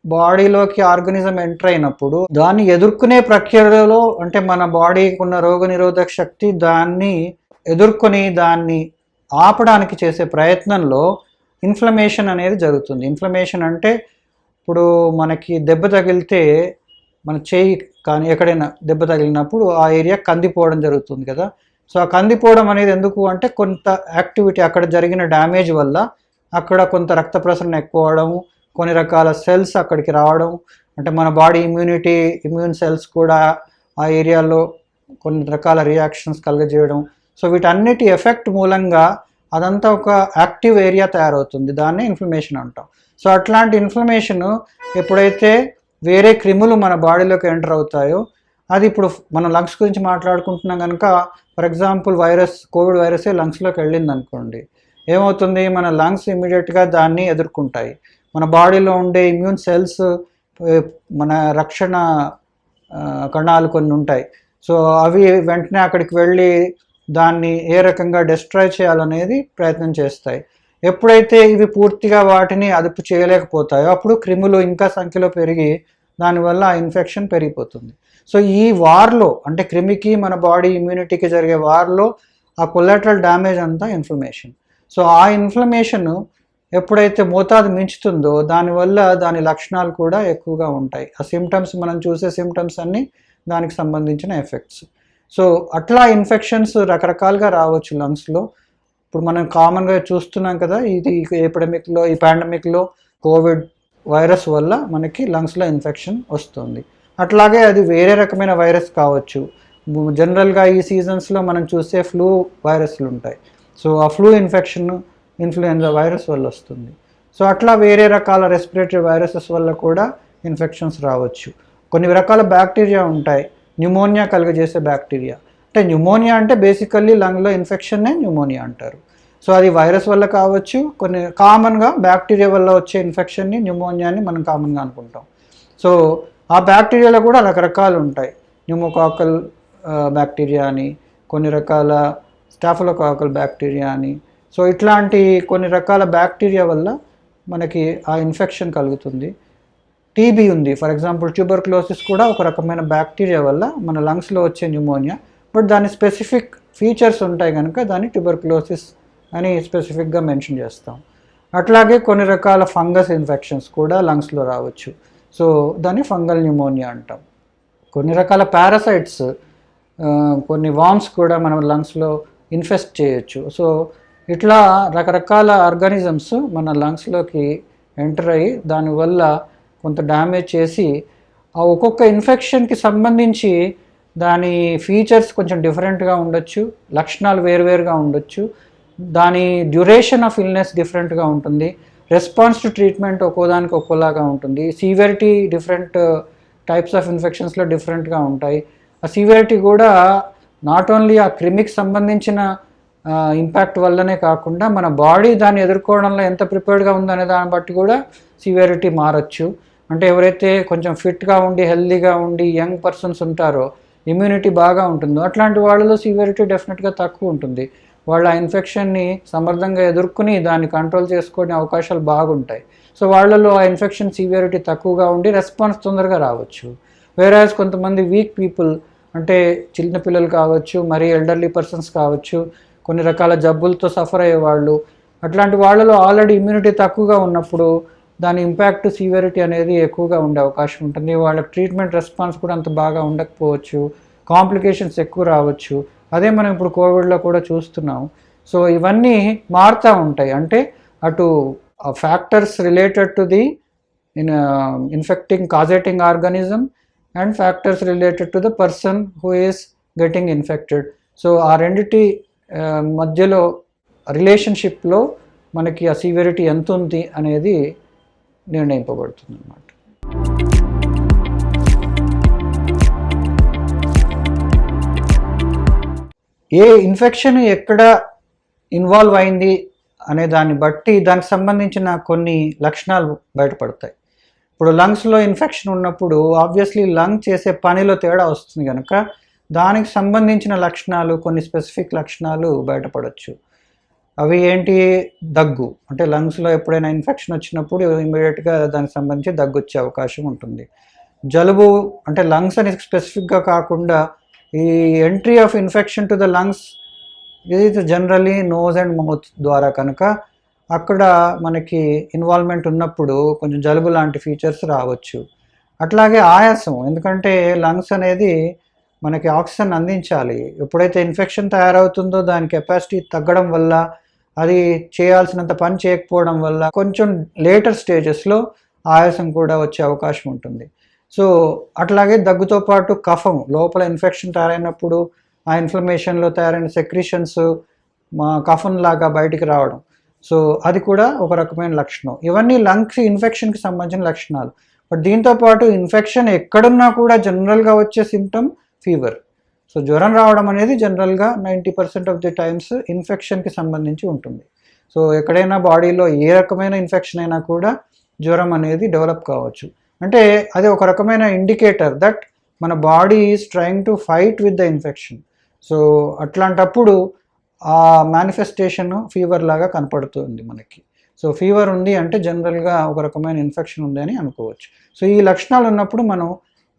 బాడీలోకి ఆర్గానిజం ఎంటర్ అయినప్పుడు దాన్ని ఎదుర్కొనే ప్రక్రియలో, అంటే మన బాడీకి ఉన్న రోగనిరోధక శక్తి దాన్ని ఎదుర్కొని దాన్ని ఆపడానికి చేసే ప్రయత్నంలో ఇన్ఫ్లమేషన్ అనేది జరుగుతుంది. ఇన్ఫ్లమేషన్ అంటే ఇప్పుడు మనకి దెబ్బ తగిలితే మన చేయి కానీ ఎక్కడైనా దెబ్బ తగిలినప్పుడు ఆ ఏరియా కందిపోవడం జరుగుతుంది కదా. సో ఆ కందిపోవడం అనేది ఎందుకు అంటే కొంత యాక్టివిటీ అక్కడ జరిగిన డ్యామేజ్ వల్ల అక్కడ కొంత రక్త ప్రసరణ ఎక్కువ అవడము, కొన్ని రకాల సెల్స్ అక్కడికి రావడం, అంటే మన బాడీ ఇమ్యూన్ సెల్స్ కూడా ఆ ఏరియాలో కొన్ని రకాల రియాక్షన్స్ కలుగజేయడం. సో వీటన్నిటి ఎఫెక్ట్ మూలంగా అదంతా ఒక యాక్టివ్ ఏరియా తయారవుతుంది, దాన్ని ఇన్ఫ్లమేషన్ అంటాం. సో అట్లాంటి ఇన్ఫ్లమేషన్ ఎప్పుడైతే వేరే క్రిములు మన బాడీలోకి ఎంటర్ అవుతాయో, అది ఇప్పుడు మనం లంగ్స్ గురించి మాట్లాడుకుంటున్నాం కనుక, ఫర్ ఎగ్జాంపుల్ కోవిడ్ వైరసే లంగ్స్లోకి వెళ్ళింది అనుకోండి, ఏమవుతుంది, మన లంగ్స్ ఇమీడియట్గా దాన్ని ఎదుర్కొంటాయి. మన బాడీలో ఉండే ఇమ్యూన్ సెల్స్, మన రక్షణ కణాలు కొన్ని ఉంటాయి. సో అవి వెంటనే అక్కడికి వెళ్ళి దాన్ని ఏ రకంగా డిస్ట్రాయ్ చేయాలనేది ప్రయత్నం చేస్తాయి. ఎప్పుడైతే ఇవి పూర్తిగా వాటిని అదుపు చేయలేకపోతాయో అప్పుడు క్రిములు ఇంకా సంఖ్యలో పెరిగి దానివల్ల ఆ ఇన్ఫెక్షన్ పెరిగిపోతుంది. సో ఈ వార్లో, అంటే క్రిమికి మన బాడీ ఇమ్యూనిటీకి జరిగే వార్లో ఆ కొలాటరల్ డ్యామేజ్ అంతా ఇన్ఫ్లమేషన్. సో ఆ ఇన్ఫ్లమేషన్ ఎప్పుడైతే మోతాదు మించుతుందో దానివల్ల దాని లక్షణాలు కూడా ఎక్కువగా ఉంటాయి. ఆ సిమ్టమ్స్, మనం చూసే సిమ్టమ్స్ అన్నీ దానికి సంబంధించిన ఎఫెక్ట్స్. సో అట్లా ఇన్ఫెక్షన్స్ రకరకాలుగా రావచ్చు లంగ్స్లో. ఇప్పుడు మనం కామన్గా చూస్తున్నాం కదా, ఈ పాండమిక్లో కోవిడ్ వైరస్ వల్ల మనకి లంగ్స్లో ఇన్ఫెక్షన్ వస్తుంది. అట్లాగే అది వేరే రకమైన వైరస్ కావచ్చు. జనరల్గా ఈ సీజన్స్లో మనం చూసే ఫ్లూ వైరస్లు ఉంటాయి. సో ఆ ఫ్లూ ఇన్ఫెక్షన్ ఇన్ఫ్లుయెంజా వైరస్ వల్ల వస్తుంది. సో అట్లా వేరే రకాల రెస్పిరేటరీ వైరసెస్ వల్ల కూడా ఇన్ఫెక్షన్స్ రావచ్చు. కొన్ని రకాల బ్యాక్టీరియా ఉంటాయి, న్యూమోనియా కలుగజేసే బ్యాక్టీరియా. అంటే న్యూమోనియా అంటే బేసికల్లీ లంగ్లో ఇన్ఫెక్షన్నే న్యూమోనియా అంటారు. సో అది వైరస్ వల్ల కావచ్చు, కొన్ని కామన్గా బ్యాక్టీరియా వల్ల వచ్చే ఇన్ఫెక్షన్ని న్యూమోనియాని మనం కామన్గా అనుకుంటాం. సో ఆ బ్యాక్టీరియాలో కూడా రకరకాలు ఉంటాయి. న్యూమోకాకల్ బ్యాక్టీరియా అని, కొన్ని రకాల స్టాఫిలోకాకల్ బ్యాక్టీరియా అని. సో ఇట్లాంటి కొన్ని రకాల బ్యాక్టీరియా వల్ల మనకి ఆ ఇన్ఫెక్షన్ కలుగుతుంది. టీబీ ఉంది, ఫర్ ఎగ్జాంపుల్ ట్యూబర్క్లోసిస్ కూడా ఒక రకమైన బ్యాక్టీరియా వల్ల మన లంగ్స్లో వచ్చే న్యూమోనియా. బట్ దాని స్పెసిఫిక్ ఫీచర్స్ ఉంటాయి కనుక దాన్ని ట్యూబర్క్లోసిస్ అని స్పెసిఫిక్గా మెన్షన్ చేస్తాం. అట్లాగే కొన్ని రకాల ఫంగస్ ఇన్ఫెక్షన్స్ కూడా లంగ్స్లో రావచ్చు. సో దాన్ని ఫంగల్ న్యూమోనియా అంటాం. కొన్ని రకాల పారాసైట్స్, కొన్ని వామ్స్ కూడా మనం లంగ్స్లో ఇన్ఫెస్ట్ చేయొచ్చు. సో ఇట్లా రకరకాల ఆర్గానిజమ్స్ మన లంగ్స్లోకి ఎంటర్ అయ్యి దానివల్ల కొంత డ్యామేజ్ చేసి, ఆ ఒక్కొక్క ఇన్ఫెక్షన్కి సంబంధించి దాని ఫీచర్స్ కొంచెం డిఫరెంట్గా ఉండొచ్చు, లక్షణాలు వేరువేరుగా ఉండొచ్చు, దాని డ్యూరేషన్ ఆఫ్ ఇల్నెస్ డిఫరెంట్గా ఉంటుంది, రెస్పాన్స్ టు ట్రీట్మెంట్ ఒక్కోదానికి ఒక్కోలాగా ఉంటుంది, సివియరిటీ డిఫరెంట్ టైప్స్ ఆఫ్ ఇన్ఫెక్షన్స్లో డిఫరెంట్గా ఉంటాయి. ఆ సివియరిటీ కూడా నాట్ ఓన్లీ ఆ క్రిమికి సంబంధించిన ఇంపాక్ట్ వల్లనే కాకుండా మన బాడీ దాన్ని ఎదుర్కోవడంలో ఎంత ప్రిపేర్డ్గా ఉందనే దాన్ని బట్టి కూడా సివియరిటీ మారచ్చు. అంటే ఎవరైతే కొంచెం ఫిట్గా ఉండి హెల్తీగా ఉండి యంగ్ పర్సన్స్ ఉంటారో, ఇమ్యూనిటీ బాగా ఉంటుందో అట్లాంటి వాళ్ళలో సివియరిటీ డెఫినెట్గా తక్కువ ఉంటుంది. వాళ్ళు ఆ ఇన్ఫెక్షన్ని సమర్థంగా ఎదుర్కొని దాన్ని కంట్రోల్ చేసుకునే అవకాశాలు బాగుంటాయి. సో వాళ్ళలో ఆ ఇన్ఫెక్షన్ సివియరిటీ తక్కువగా ఉండి రెస్పాన్స్ తొందరగా రావచ్చు. వేరేస్ కొంతమంది వీక్ పీపుల్, అంటే చిన్న పిల్లలు కావచ్చు, మరి ఎల్డర్లీ పర్సన్స్ కావచ్చు, కొన్ని రకాల జబ్బులతో సఫర్ అయ్యేవాళ్ళు, అట్లాంటి వాళ్ళలో ఆల్రెడీ ఇమ్యూనిటీ తక్కువగా ఉన్నప్పుడు దాని ఇంపాక్ట్ సివియరిటీ అనేది ఎక్కువగా ఉండే అవకాశం ఉంటుంది. వాళ్ళకి ట్రీట్మెంట్ రెస్పాన్స్ కూడా అంత బాగా ఉండకపోవచ్చు, కాంప్లికేషన్స్ ఎక్కువ రావచ్చు. అదే మనం ఇప్పుడు కోవిడ్లో కూడా చూస్తున్నాం. సో ఇవన్నీ మారుతూ ఉంటాయి. అంటే అటు factors related to the causating organism and factors related to the person who is getting infected. So ఆ రెండిటి మధ్యలో రిలేషన్షిప్లో మనకి ఆ సివియరిటీ ఎంత ఉంది అనేది నిర్ణయింపబడుతుంది అన్నమాట. ఏ ఇన్ఫెక్షన్ ఎక్కడ ఇన్వాల్వ్ అయింది అనే దాన్ని బట్టి దానికి సంబంధించిన కొన్ని లక్షణాలు బయటపడతాయి. ఇప్పుడు లంగ్స్లో ఇన్ఫెక్షన్ ఉన్నప్పుడు ఆబ్వియస్లీ లంగ్ చేసే పనిలో తేడా వస్తుంది కనుక దానికి సంబంధించిన లక్షణాలు, కొన్ని స్పెసిఫిక్ లక్షణాలు బయటపడవచ్చు. అవి ఏంటి? దగ్గు, అంటే లంగ్స్లో ఎప్పుడైనా ఇన్ఫెక్షన్ వచ్చినప్పుడు ఇమీడియట్గా దానికి సంబంధించి దగ్గు వచ్చే అవకాశం ఉంటుంది. జలుబు, అంటే లంగ్స్ అనేది స్పెసిఫిక్గా కాకుండా ఈ entry of infection to the lungs ఇది జనరలీ నోజ్ అండ్ మౌత్ ద్వారా కనుక అక్కడ మనకి ఇన్వాల్వ్మెంట్ ఉన్నప్పుడు కొంచెం జలుబు లాంటి ఫీచర్స్ రావచ్చు. అట్లాగే ఆయాసం, ఎందుకంటే లంగ్స్ అనేది మనకి ఆక్సిజన్ అందించాలి. ఎప్పుడైతే ఇన్ఫెక్షన్ తయారవుతుందో దాని కెపాసిటీ తగ్గడం వల్ల, అది చేయాల్సినంత పని చేయకపోవడం వల్ల కొంచెం లేటర్ స్టేజెస్లో ఆయాసం కూడా వచ్చే అవకాశం ఉంటుంది. సో అట్లాగే దగ్గుతో పాటు కఫం, లోపల ఇన్ఫెక్షన్ తయారైనప్పుడు ఆ ఇన్ఫ్లమేషన్లో తయారైన సెక్రీషన్స్ కఫం లాగా బయటికి రావడం, సో అది కూడా ఒక రకమైన లక్షణం. ఇవన్నీ లంగ్స్ ఇన్ఫెక్షన్కి సంబంధించిన లక్షణాలు. బట్ దీంతోపాటు ఇన్ఫెక్షన్ ఎక్కడున్నా కూడా జనరల్గా వచ్చే సిమ్టమ్ ఫీవర్. సో జ్వరం రావడం అనేది జనరల్గా 90% ఆఫ్ ది టైమ్స్ ఇన్ఫెక్షన్కి సంబంధించి ఉంటుంది. సో ఎక్కడైనా బాడీలో ఏ రకమైన ఇన్ఫెక్షన్ అయినా కూడా జ్వరం అనేది డెవలప్ కావచ్చు. అంటే అది ఒక రకమైన ఇండికేటర్ దట్ మన body is trying to fight with the infection. So అట్లాంటప్పుడు ఆ మేనిఫెస్టేషన్ ఫీవర్ లాగా కనపడుతుంది మనకి. సో ఫీవర్ ఉంది అంటే జనరల్గా ఒక రకమైన ఇన్ఫెక్షన్ ఉంది అని అనుకోవచ్చు. సో ఈ లక్షణాలు ఉన్నప్పుడు మనం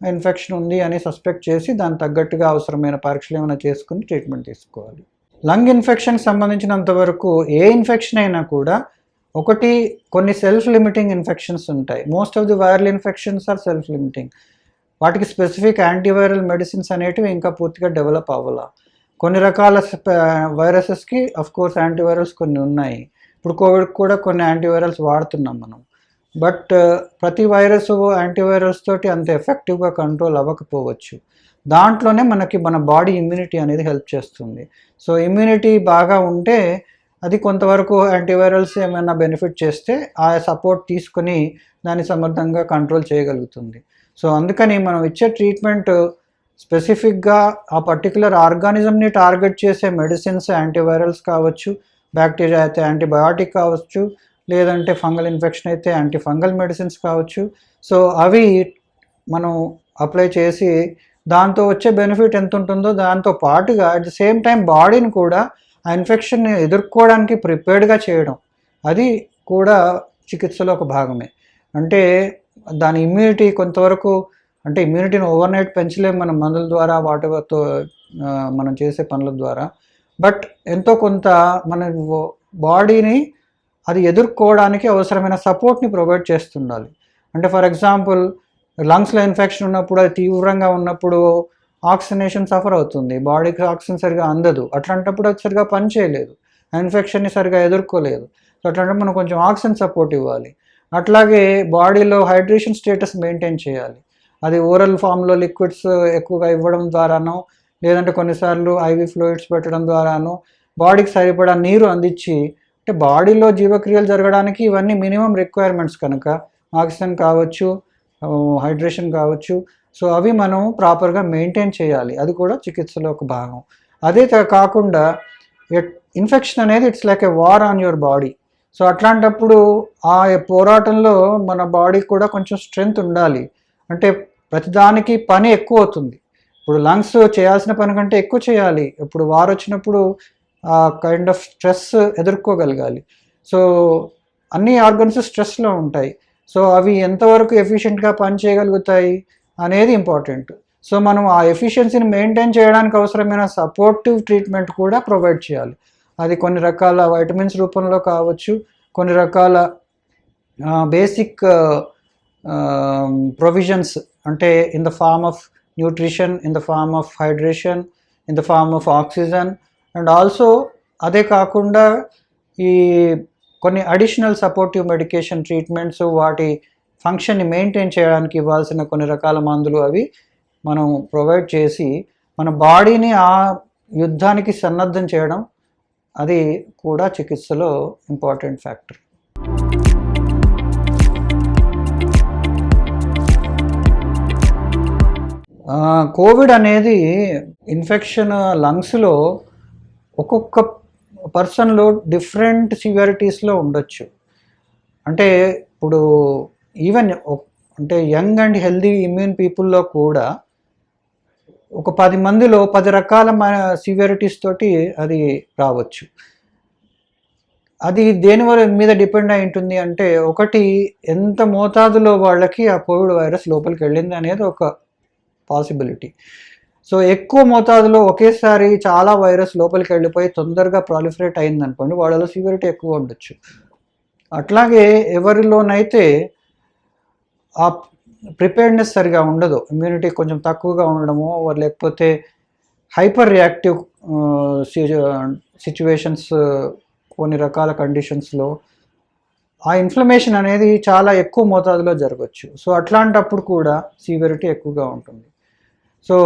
ఇన్ఫెక్షన్ ఉంది అని సస్పెక్ట్ చేసి దానికి తగ్గట్టుగా అవసరమైన పరీక్షలు ఏమైనా చేసుకుని ట్రీట్మెంట్ తీసుకోవాలి. లంగ్ ఇన్ఫెక్షన్కి సంబంధించినంత వరకు ఏ ఇన్ఫెక్షన్ అయినా కూడా ఒకటి కొన్ని సెల్ఫ్ లిమిటింగ్ ఇన్ఫెక్షన్స్ ఉంటాయి. Most of the viral infections are self limiting. వాటికి స్పెసిఫిక్ యాంటీవైరల్ మెడిసిన్స్ అనేటివి ఇంకా పూర్తిగా డెవలప్ అవ్వాల. కొన్ని రకాల వైరసెస్కి కోర్స్ యాంటీవైరల్స్ కొన్ని ఉన్నాయి. ఇప్పుడు కోవిడ్ కూడా కొన్ని యాంటీవైరల్స్ వాడుతున్నాం మనం. బట్ ప్రతి వైరస్ యాంటీవైరల్స్ తోటి అంత ఎఫెక్టివ్గా కంట్రోల్ అవ్వకపోవచ్చు. దాంట్లోనే మనకి మన బాడీ ఇమ్యూనిటీ అనేది హెల్ప్ చేస్తుంది. సో ఇమ్యూనిటీ బాగా ఉంటే అది కొంతవరకు యాంటీవైరల్స్ ఏమైనా బెనిఫిట్ చేస్తే ఆ సపోర్ట్ తీసుకొని దాన్ని సమర్థంగా కంట్రోల్ చేయగలుగుతుంది. సో అందుకని మనం ఇచ్చే ట్రీట్మెంట్ స్పెసిఫిక్గా ఆ పర్టికులర్ ఆర్గానిజంని టార్గెట్ చేసే మెడిసిన్స్, యాంటీవైరల్స్ కావచ్చు, బ్యాక్టీరియా అయితే యాంటీబయాటిక్ కావచ్చు, లేదంటే ఫంగల్ ఇన్ఫెక్షన్ అయితే యాంటీఫంగల్ మెడిసిన్స్ కావచ్చు. సో అవి మనం అప్లై చేసి దాంతో వచ్చే బెనిఫిట్ ఎంత ఉంటుందో దాంతో పాటుగా అట్ ది సేమ్ టైం బాడీని కూడా ఆ ఇన్ఫెక్షన్ని ఎదుర్కోవడానికి ప్రిపేర్డ్గా చేయడం, అది కూడా చికిత్సలో ఒక భాగమే. అంటే దాని ఇమ్యూనిటీ కొంతవరకు, అంటే ఇమ్యూనిటీని ఓవర్ నైట్ పెంచలేము మనం మందుల ద్వారా వాటితో మనం చేసే పనుల ద్వారా. బట్ ఎంతో కొంత మన బాడీని అది ఎదుర్కోవడానికి అవసరమైన సపోర్ట్ని ప్రొవైడ్ చేస్తుండాలి. అంటే ఫర్ ఎగ్జాంపుల్ లంగ్స్లో ఇన్ఫెక్షన్ ఉన్నప్పుడు, అది తీవ్రంగా ఉన్నప్పుడు ఆక్సిజనేషన్ సఫర్ అవుతుంది, బాడీకి ఆక్సిజన్ సరిగా అందదు. అట్లాంటప్పుడు అది సరిగా పని చేయలేదు, ఆ ఇన్ఫెక్షన్ని సరిగా ఎదుర్కోలేదు. సో అట్లాంటప్పుడు మనం కొంచెం ఆక్సిజన్ సపోర్ట్ ఇవ్వాలి. అట్లాగే బాడీలో హైడ్రేషన్ స్టేటస్ మెయింటైన్ చేయాలి. అది ఓరల్ ఫామ్లో లిక్విడ్స్ ఎక్కువగా ఇవ్వడం ద్వారానో, లేదంటే కొన్నిసార్లు ఐవి ఫ్లూయిడ్స్ పెట్టడం ద్వారానో బాడీకి సరిపడా నీరు అందించి, అంటే బాడీలో జీవక్రియలు జరగడానికి ఇవన్నీ మినిమం రిక్వైర్మెంట్స్ కనుక ఆక్సిజన్ కావచ్చు, హైడ్రేషన్ కావచ్చు. సో అవి మనం ప్రాపర్గా మెయింటైన్ చేయాలి. అది కూడా చికిత్సలో ఒక భాగం. అదే కాకుండా ఇన్ఫెక్షన్ అనేది it's like a war on your body. So అట్లాంటప్పుడు ఆ పోరాటంలో మన బాడీకి కూడా కొంచెం స్ట్రెంగ్త్ ఉండాలి. అంటే ప్రతిదానికి పని ఎక్కువ అవుతుంది. ఇప్పుడు లంగ్స్ చేయాల్సిన పని కంటే ఎక్కువ చేయాలి. ఇప్పుడు వార్ వచ్చినప్పుడు ఆ కైండ్ ఆఫ్ స్ట్రెస్ ఎదుర్కోగలగాలి. సో అన్ని ఆర్గన్స్ స్ట్రెస్లో ఉంటాయి. సో అవి ఎంతవరకు ఎఫిషియెంట్గా పని చేయగలుగుతాయి అనేది ఇంపార్టెంట్. సో మనం ఆ ఎఫిషియన్సీని మెయింటైన్ చేయడానికి అవసరమైన సపోర్టివ్ ట్రీట్మెంట్ కూడా ప్రొవైడ్ చేయాలి. అది కొన్ని రకాల వైటమిన్స్ రూపంలో కావచ్చు, కొన్ని రకాల బేసిక్ ప్రొవిజన్స్, అంటే in the form of nutrition, in the form of hydration, in the form of oxygen. And also అదే కాకుండా ఈ కొన్ని అడిషనల్ సపోర్టివ్ మెడికేషన్ ట్రీట్మెంట్స్, వాటి ఫంక్షన్ని మెయింటైన్ చేయడానికి ఇవ్వాల్సిన కొన్ని రకాల మందులు అవి మనం ప్రొవైడ్ చేసి మన బాడీని ఆ యుద్ధానికి సన్నద్ధం చేయడం, అది కూడా చికిత్సలో ఇంపార్టెంట్ ఫ్యాక్టర్. కోవిడ్ అనేది ఇన్ఫెక్షన్ లంగ్స్లో ఒక్కొక్క పర్సన్లో డిఫరెంట్ సివియారిటీస్లో ఉండొచ్చు. అంటే ఇప్పుడు ఈవెన్ అంటే యంగ్ అండ్ హెల్దీ ఇమ్యూన్ పీపుల్లో కూడా ఒక 10 మందిలో 10 రకాల సివియారిటీస్ తోటి అది రావచ్చు. అది దేని మీద డిపెండ్ అయి ఉంటుంది అంటే, ఒకటి ఎంత మోతాదులో వాళ్ళకి ఆ కోవిడ్ వైరస్ లోపలికి వెళ్ళింది అనేది ఒక పాసిబిలిటీ. సో ఎక్కువ మోతాదులో ఒకేసారి చాలా వైరస్ లోపలికి వెళ్ళిపోయి తొందరగా ప్రాలిఫరేట్ అయిందనుకోండి, వాళ్ళలో సివియారిటీ ఎక్కువ ఉండొచ్చు. అట్లాగే ఎవరిలోనైతే ఆ ప్రిపేర్డ్నెస్ సరిగా ఉండదు, ఇమ్యూనిటీ కొంచెం తక్కువగా ఉండడము, లేకపోతే హైపర్ రియాక్టివ్ సిచ్యువేషన్స్, కొన్ని రకాల కండిషన్స్లో ఆ ఇన్ఫ్లమేషన్ అనేది చాలా ఎక్కువ మోతాదులో జరగవచ్చు. సో అట్లాంటప్పుడు కూడా సివియారిటీ ఎక్కువగా ఉంటుంది. సో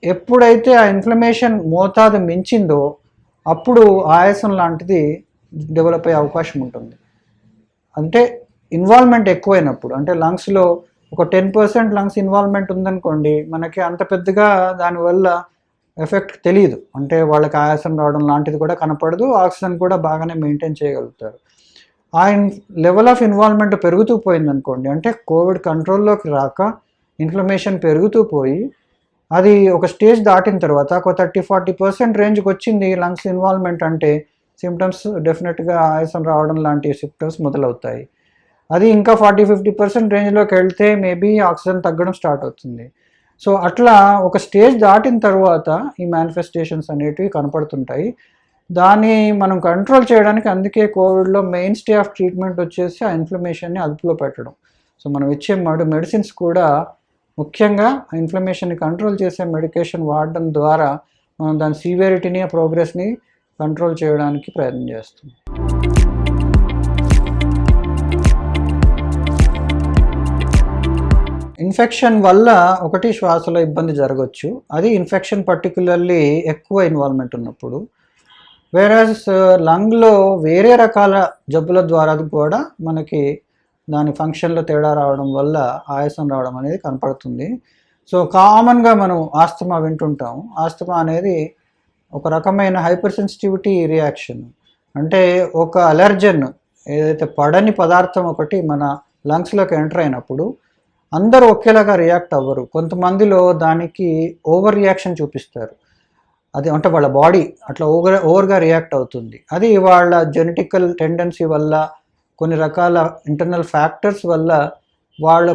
ఎప్పుడైతే ఆ ఇన్ఫ్లమేషన్ మోతాదు మించిందో అప్పుడు ఆయాసం లాంటిది డెవలప్ అయ్యే అవకాశం ఉంటుంది. అంటే ఇన్వాల్వ్మెంట్ ఎక్కువైనప్పుడు, అంటే లంగ్స్లో ఒక 10% లంగ్స్ ఇన్వాల్వ్మెంట్ ఉందనుకోండి, మనకి అంత పెద్దగా దానివల్ల ఎఫెక్ట్ తెలియదు. అంటే వాళ్ళకి ఆయాసం రావడం లాంటిది కూడా కనపడదు, ఆక్సిజన్ కూడా బాగానే మెయింటైన్ చేయగలుగుతారు. ఆ లెవెల్ ఆఫ్ ఇన్వాల్వ్మెంట్ పెరుగుతూ పోయిందనుకోండి, అంటే కోవిడ్ కంట్రోల్లోకి రాక ఇన్ఫ్లమేషన్ పెరుగుతూ పోయి అది ఒక స్టేజ్ దాటిన తర్వాత ఒక 30-40% రేంజ్కి వచ్చింది లంగ్స్ ఇన్వాల్వ్మెంట్ అంటే సిమ్టమ్స్ డెఫినెట్గా ఆయాసం రావడం లాంటి సిమ్టమ్స్ మొదలవుతాయి. అది ఇంకా 40-50% రేంజ్లోకి వెళ్తే మేబీ ఆక్సిజన్ తగ్గడం స్టార్ట్ అవుతుంది. సో అట్లా ఒక స్టేజ్ దాటిన తర్వాత ఈ మేనిఫెస్టేషన్స్ అనేటివి కనపడుతుంటాయి. దాన్ని మనం కంట్రోల్ చేయడానికి అందుకే కోవిడ్లో మెయిన్ స్టే ఆఫ్ ట్రీట్మెంట్ వచ్చేసి ఆ ఇన్ఫ్లమేషన్ని అదుపులో పెట్టడం. సో మనం ఇచ్చే మెడిసిన్స్ కూడా ముఖ్యంగా ఆ ఇన్ఫ్లమేషన్ని కంట్రోల్ చేసే మెడికేషన్ వాడడం ద్వారా మనం దాని సివియారిటీని, ఆ ప్రోగ్రెస్ని కంట్రోల్ చేయడానికి ప్రయత్నం చేస్తాం. ఇన్ఫెక్షన్ వల్ల ఒకటి శ్వాసలో ఇబ్బంది జరగవచ్చు. అది ఇన్ఫెక్షన్ పర్టికులర్లీ ఎక్కువ ఇన్వాల్వ్మెంట్ ఉన్నప్పుడు. వేరాజ్ లంగ్లో వేరే రకాల జబ్బుల ద్వారా కూడా మనకి దాని ఫంక్షన్లో తేడా రావడం వల్ల ఆయాసం రావడం అనేది కనపడుతుంది. సో కామన్గా మనం ఆస్తమా వింటుంటాం. ఆస్తమా అనేది ఒక రకమైన హైపర్ సెన్సిటివిటీ రియాక్షన్. అంటే ఒక అలర్జన్, ఏదైతే పడని పదార్థం ఒకటి మన లంగ్స్లోకి ఎంటర్ అయినప్పుడు అందరూ ఒకేలాగా రియాక్ట్ అవ్వరు. కొంతమందిలో దానికి ఓవర్ రియాక్షన్ చూపిస్తారు. అది అంటే వాళ్ళ బాడీ అట్లా ఓవర్గా రియాక్ట్ అవుతుంది. అది వాళ్ళ జెనెటికల్ టెండెన్సీ వల్ల, కొన్ని రకాల ఇంటర్నల్ ఫ్యాక్టర్స్ వల్ల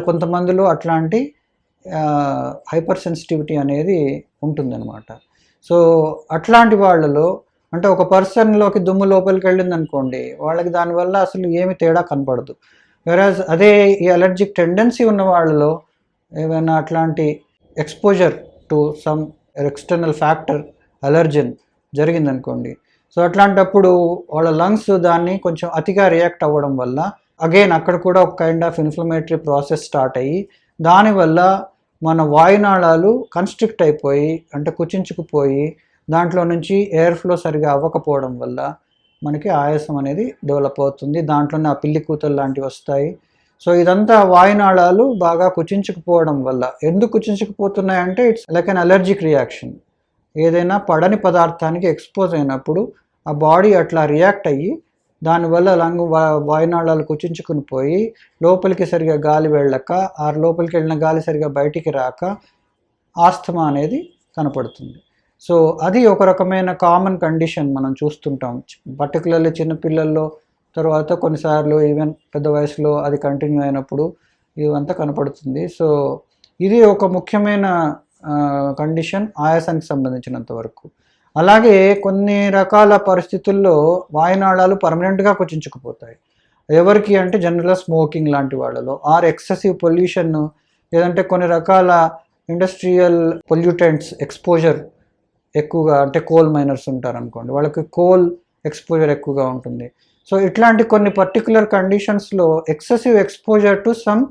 కొంతమందిలో అట్లాంటి హైపర్ సెన్సిటివిటీ అనేది ఉంటుందన్నమాట. సో అట్లాంటి వాళ్ళలో అంటే ఒక పర్సన్లోకి దుమ్ము లోపలికి వెళ్ళింది అనుకోండి, వాళ్ళకి దానివల్ల అసలు ఏమి తేడా కనపడదు. వెరాజ్ అదే ఈ అలర్జిక్ టెండెన్సీ ఉన్న వాళ్ళలో ఏమైనా అట్లాంటి exposure to some external factor, allergen జరిగిందనుకోండి, సో అట్లాంటప్పుడు వాళ్ళ లంగ్స్ దాన్ని కొంచెం అతిగా రియాక్ట్ అవ్వడం వల్ల అగైన్ అక్కడ కూడా ఒక kind of inflammatory process start అయ్యి దానివల్ల మన వాయునాళాలు కన్స్ట్రిక్ట్ అయిపోయి, అంటే కుచించుకుపోయి, దాంట్లో నుంచి ఎయిర్ ఫ్లో సరిగా అవ్వకపోవడం వల్ల మనకి ఆయాసం అనేది డెవలప్ అవుతుంది. దాంట్లోనే ఆ పిల్లి కూతలు లాంటివి వస్తాయి. సో ఇదంతా వాయునాళాలు బాగా కుచించుకుపోవడం వల్ల. ఎందుకు కుచించుకుపోతున్నాయంటే it's like an allergic reaction. ఏదైనా పడని పదార్థానికి ఎక్స్పోజ్ అయినప్పుడు ఆ బాడీ అట్లా రియాక్ట్ అయ్యి దానివల్ల వాయునాళాలు కుచించుకుని పోయి లోపలికి సరిగా గాలి వెళ్ళక, ఆ లోపలికి వెళ్ళిన గాలి సరిగా బయటికి రాక ఆస్తమా అనేది కనపడుతుంది. సో అది ఒక రకమైన కామన్ కండిషన్ మనం చూస్తుంటాం, పర్టికులర్లీ చిన్నపిల్లల్లో. తర్వాత కొన్నిసార్లు ఈవెన్ పెద్ద వయసులో అది కంటిన్యూ అయినప్పుడు ఇదంతా కనపడుతుంది. సో ఇది ఒక ముఖ్యమైన కండిషన్ ఆయాసానికి సంబంధించినంత వరకు. అలాగే కొన్ని రకాల పరిస్థితుల్లో వాయునాళాలు పర్మనెంట్గా కుచించుకుపోతాయి. ఎవరికి అంటే జనరల్గా స్మోకింగ్ లాంటి వాళ్ళలో, ఆర్ ఎక్సెసివ్ పొల్యూషన్, లేదంటే కొన్ని రకాల ఇండస్ట్రియల్ పొల్యూటెంట్స్ ఎక్స్పోజర్ ఎక్కువగా, అంటే కోల్ మైనర్స్ ఉంటారు అనుకోండి, వాళ్ళకి కోల్ ఎక్స్పోజర్ ఎక్కువగా ఉంటుంది. సో ఇట్లాంటి కొన్ని పర్టికులర్ కండిషన్స్లో excessive exposure to some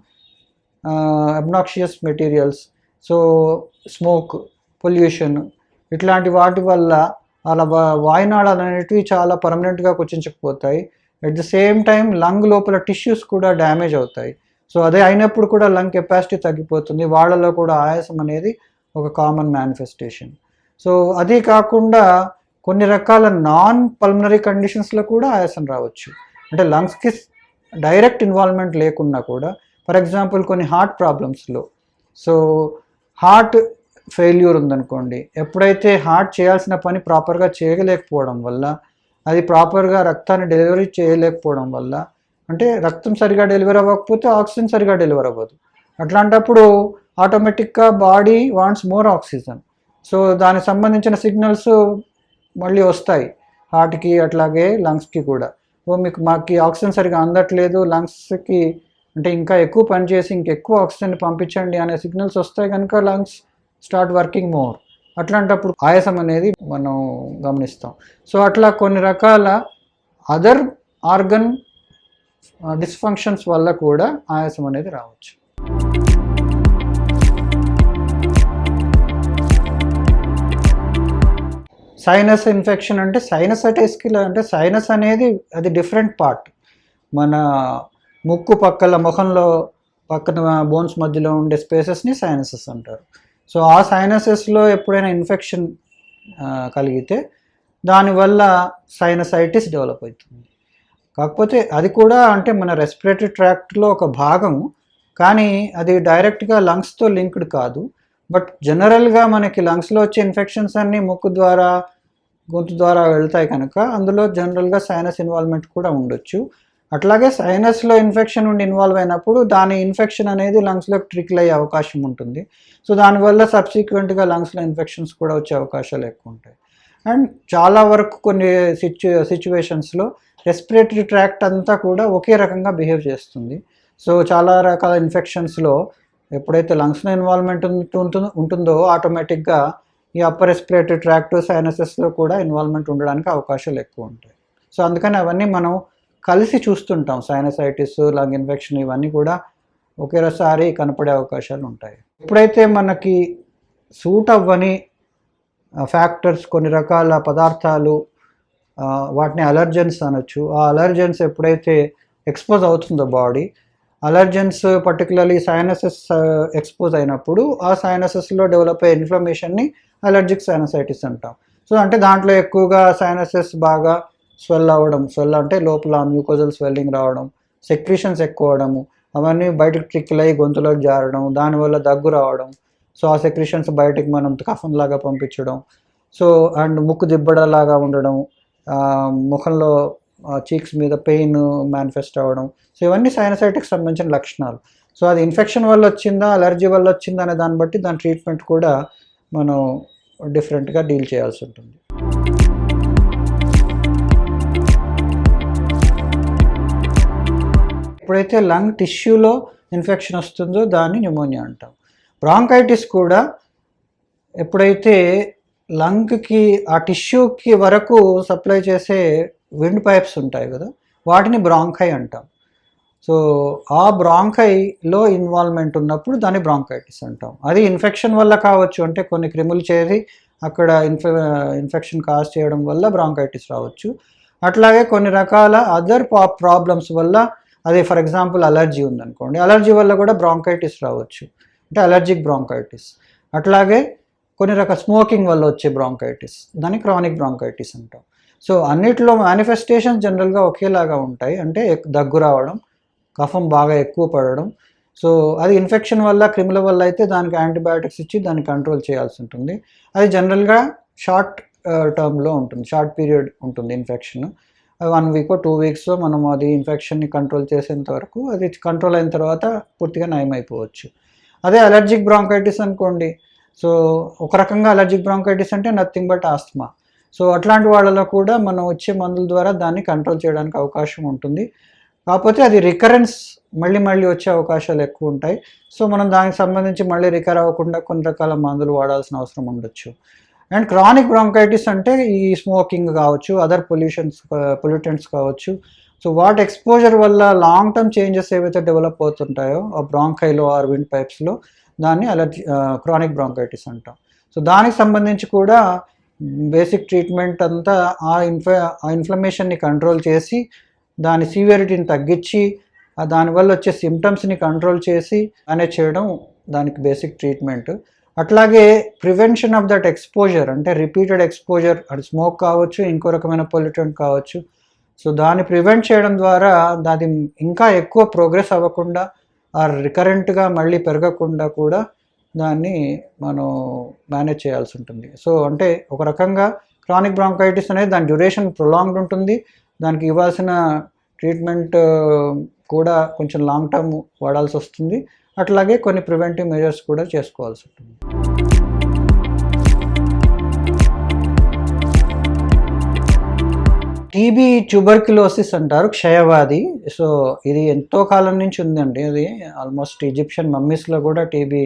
obnoxious materials, so smoke, pollution, ఇట్లాంటి వాటి వల్ల అలా వాయునాళాలు అనేటివి చాలా పర్మనెంట్గా కుచించుకుపోతాయి. At the same time lung లోపల టిష్యూస్ కూడా డ్యామేజ్ అవుతాయి. సో అదే అయినప్పుడు కూడా లంగ్ కెపాసిటీ తగ్గిపోతుంది. వాళ్ళలో కూడా ఆయాసం అనేది ఒక కామన్ మేనిఫెస్టేషన్. సో అది కాకుండా కొన్ని రకాల నాన్ పల్మనరీ కండిషన్స్లో కూడా ఆయాసం రావచ్చు. అంటే లంగ్స్కి డైరెక్ట్ ఇన్వాల్వ్మెంట్ లేకున్నా కూడా, ఫర్ ఎగ్జాంపుల్ కొన్ని హార్ట్ ప్రాబ్లమ్స్లో, సో హార్ట్ ఫెయిల్యూర్ ఉందనుకోండి, ఎప్పుడైతే హార్ట్ చేయాల్సిన పని ప్రాపర్గా చేయలేకపోవడం వల్ల, అది ప్రాపర్గా రక్తాన్ని డెలివరీ చేయలేకపోవడం వల్ల, అంటే రక్తం సరిగా డెలివరీ అవ్వకపోతే ఆక్సిజన్ సరిగా డెలివరీ అవ్వదు. అట్లాంటప్పుడు ఆటోమేటిక్గా body wants more oxygen. So దానికి సంబంధించిన సిగ్నల్స్ మళ్ళీ వస్తాయి హార్ట్కి, అట్లాగే లంగ్స్కి కూడా. మాకు ఆక్సిజన్ సరిగా అందట్లేదు, లంగ్స్కి అంటే ఇంకా ఎక్కువ పనిచేసి ఇంకెక్కువ ఆక్సిజన్ పంపించండి అనే సిగ్నల్స్ వస్తాయి కనుక లంగ్స్ స్టార్ట్ వర్కింగ్ మోర్. అట్లాంటప్పుడు ఆయాసం అనేది మనం గమనిస్తాం. సో అట్లా కొన్ని రకాల అదర్ ఆర్గన్ డిస్ఫంక్షన్స్ వల్ల కూడా ఆయాసం అనేది రావచ్చు. సైనస్ ఇన్ఫెక్షన్ అంటే సైనసైటిస్కి, అంటే సైనస్ అనేది అది డిఫరెంట్ పార్ట్. మన ముక్కు పక్కల ముఖంలో పక్కన బోన్స్ మధ్యలో ఉండే స్పేసెస్ని సైనసెస్ అంటారు. సో ఆ సైనసెస్లో ఎప్పుడైనా ఇన్ఫెక్షన్ కలిగితే దానివల్ల సైనసైటిస్ డెవలప్ అవుతుంది. కాకపోతే అది కూడా అంటే మన రెస్పిరేటరీ ట్రాక్ట్లో ఒక భాగం, కానీ అది డైరెక్ట్గా లంగ్స్తో లింక్డ్ కాదు. బట్ జనరల్గా మనకి లంగ్స్లో వచ్చే ఇన్ఫెక్షన్స్ అన్నీ ముక్కు ద్వారా గొంతు ద్వారా వెళ్తాయి కనుక అందులో జనరల్గా సైనస్ ఇన్వాల్వ్మెంట్ కూడా ఉండొచ్చు. అట్లాగే సైనస్లో ఇన్ఫెక్షన్ ఉండి ఇన్వాల్వ్ అయినప్పుడు దాని ఇన్ఫెక్షన్ అనేది లంగ్స్లోకి ట్రికిల్ అయ్యే అవకాశం ఉంటుంది. సో దానివల్ల సబ్సిక్వెంట్గా లంగ్స్లో ఇన్ఫెక్షన్స్ కూడా వచ్చే అవకాశాలు ఎక్కువ ఉంటాయి. అండ్ చాలా వరకు కొన్ని సిచ్యువేషన్స్లో రెస్పిరేటరీ ట్రాక్ట్ అంతా కూడా ఒకే రకంగా బిహేవ్ చేస్తుంది. సో చాలా రకాల ఇన్ఫెక్షన్స్లో ఎప్పుడైతే లంగ్స్లో ఇన్వాల్వ్మెంట్ ఉంటుందో ఆటోమేటిక్గా ఈ అప్పర్ రెస్పిరేటరీ ట్రాక్ట్ సైనసెస్లో కూడా ఇన్వాల్వ్మెంట్ ఉండడానికి అవకాశాలు ఎక్కువ ఉంటాయి. సో అందుకని అవన్నీ మనం కలిసి చూస్తుంటాం. సైనసైటిస్, లంగ్ ఇన్ఫెక్షన్ ఇవన్నీ కూడా ఒకేసారి కనపడే అవకాశాలు ఉంటాయి. ఎప్పుడైతే మనకి సూట్ అవ్వని ఫ్యాక్టర్స్, కొన్ని రకాల పదార్థాలు, వాటిని అలర్జెన్స్ అనొచ్చు, ఆ అలర్జెన్స్ ఎప్పుడైతే ఎక్స్పోజ్ అవుతుందో body, allergens particularly sinuses expose అయినప్పుడు ఆ సైనసెస్లో డెవలప్ అయ్యే ఇన్ఫ్లమేషన్ని అలర్జిక్ సైనసైటిస్ అంటాం. సో అంటే దాంట్లో ఎక్కువగా సైనసెస్ బాగా స్వెల్ అంటే లోపల మ్యూకోజల్ స్వెల్లింగ్ రావడం, సెక్రీషన్స్ ఎక్కువ అవడము, అవన్నీ బయటకు ట్రికిల్ అయ్యి గొంతులోకి జారడం, దానివల్ల దగ్గు రావడం, సో ఆ సెక్రీషన్స్ బయటికి మనం కఫంలాగా పంపించడం, సో అండ్ ముక్కు దిబ్బడలాగా ఉండడం, ముఖంలో చీక్స్ మీద పెయిన్ మేనిఫెస్ట్ అవ్వడం, సో ఇవన్నీ సైనసైటికి సంబంధించిన లక్షణాలు. సో అది ఇన్ఫెక్షన్ వల్ల వచ్చిందా, అలర్జీ వల్ల వచ్చిందా అనే దాన్ని బట్టి దాని ట్రీట్మెంట్ కూడా మనం డిఫరెంట్గా డీల్ చేయాల్సి ఉంటుంది. ఎప్పుడైతే లంగ్ టిష్యూలో ఇన్ఫెక్షన్ వస్తుందో దాన్ని న్యూమోనియా అంటాం. బ్రాంకైటిస్ కూడా ఎప్పుడైతే లంగ్కి ఆ టిష్యూకి వరకు సప్లై చేసే విండ్ పైప్స్ ఉంటాయి కదా, వాటిని బ్రాంకై అంటాం. సో ఆ బ్రాంకైలో ఇన్వాల్వ్మెంట్ ఉన్నప్పుడు దాన్ని బ్రాంకైటిస్ అంటాం. అది ఇన్ఫెక్షన్ వల్ల కావచ్చు, అంటే కొన్ని క్రిములు చేరి అక్కడ ఇన్ఫెక్షన్ కాజ్ చేయడం వల్ల బ్రాంకైటిస్ రావచ్చు. అట్లాగే కొన్ని రకాల అదర్ ప్రాబ్లమ్స్ వల్ల, అదే ఫర్ ఎగ్జాంపుల్ అలర్జీ ఉందనుకోండి, అలర్జీ వల్ల కూడా బ్రాంకైటిస్ రావచ్చు, అంటే అలర్జిక్ బ్రాంకైటిస్. అట్లాగే కొన్ని రకాల స్మోకింగ్ వల్ల వచ్చే బ్రాంకైటిస్, దాన్ని క్రానిక్ బ్రాంకైటిస్ అంటాం. సో అన్నిటిలో మేనిఫెస్టేషన్స్ జనరల్గా ఒకేలాగా ఉంటాయి, అంటే దగ్గు రావడం, కఫం బాగా ఎక్కువ పడడం. సో అది ఇన్ఫెక్షన్ వల్ల, క్రిముల వల్ల అయితే దానికి యాంటీబయాటిక్స్ ఇచ్చి దాన్ని కంట్రోల్ చేయాల్సి ఉంటుంది. అది జనరల్గా షార్ట్ టర్మ్లో ఉంటుంది, షార్ట్ పీరియడ్ ఉంటుంది ఇన్ఫెక్షన్. 1 week or 2 weeks మనం అది ఇన్ఫెక్షన్ని కంట్రోల్ చేసేంత వరకు, అది కంట్రోల్ అయిన తర్వాత పూర్తిగా నయమైపోవచ్చు. అదే అలర్జిక్ బ్రాంకైటిస్ అనుకోండి, సో ఒక రకంగా అలర్జిక్ బ్రాంకైటిస్ అంటే నథింగ్ బట్ ఆస్మా. సో అట్లాంటి వాళ్ళలో కూడా మనం వచ్చే మందుల ద్వారా దాన్ని కంట్రోల్ చేయడానికి అవకాశం ఉంటుంది. కాకపోతే అది రికరెన్స్ మళ్ళీ వచ్చే అవకాశాలు ఎక్కువ ఉంటాయి. సో మనం దానికి సంబంధించి మళ్ళీ రికవర్ అవ్వకుండా కొన్ని రకాల మందులు వాడాల్సిన అవసరం ఉండొచ్చు. అండ్ క్రానిక్ బ్రాంకైటిస్ అంటే ఈ స్మోకింగ్ కావచ్చు, అదర్ పొల్యూటెంట్స్ కావచ్చు. సో వాటి ఎక్స్పోజర్ వల్ల లాంగ్ టర్మ్ చేంజెస్ ఏవైతే డెవలప్ అవుతుంటాయో ఆ బ్రాంకైలో ఆర్ విండ్ పైప్స్లో, దాన్ని క్రానిక్ బ్రాంకైటిస్ అంటాం. సో దానికి సంబంధించి కూడా బేసిక్ ట్రీట్మెంట్ అంతా ఆ ఇన్ఫ్లమేషన్ని కంట్రోల్ చేసి, దాని సివియరిటీని తగ్గించి, దానివల్ల వచ్చే సిమ్టమ్స్ని కంట్రోల్ చేసి మేనేజ్ చేయడం దానికి బేసిక్ ట్రీట్మెంట్. అట్లాగే ప్రివెన్షన్ ఆఫ్ దట్ ఎక్స్పోజర్, అంటే రిపీటెడ్ ఎక్స్పోజర్, అది స్మోక్ కావచ్చు, ఇంకో రకమైన పొల్యూటెంట్ కావచ్చు. సో దాన్ని ప్రివెంట్ చేయడం ద్వారా అది ఇంకా ఎక్కువ ప్రోగ్రెస్ అవ్వకుండా రికరెంట్గా మళ్ళీ పెరగకుండా కూడా దాన్ని మనం మేనేజ్ చేయాల్సి ఉంటుంది. సో అంటే ఒక రకంగా క్రానిక్ బ్రాంకైటిస్ అనేది దాని డ్యూరేషన్ ప్రొలాంగ్డ్ ఉంటుంది, దానికి ఇవ్వాల్సిన ట్రీట్మెంట్ కూడా కొంచెం లాంగ్ టర్మ్ వాడాల్సి వస్తుంది. అట్లాగే కొన్ని ప్రివెంటివ్ మెజర్స్ కూడా చేసుకోవాల్సి ఉంటుంది. టీబీ ట్యూబర్క్యులోసిస్ అంటారు, క్షయవ్యాధి. సో ఇది ఎంతో కాలం నుంచి ఉందండి. అది ఆల్మోస్ట్ ఈజిప్షియన్ మమ్మీస్లో కూడా టీబీ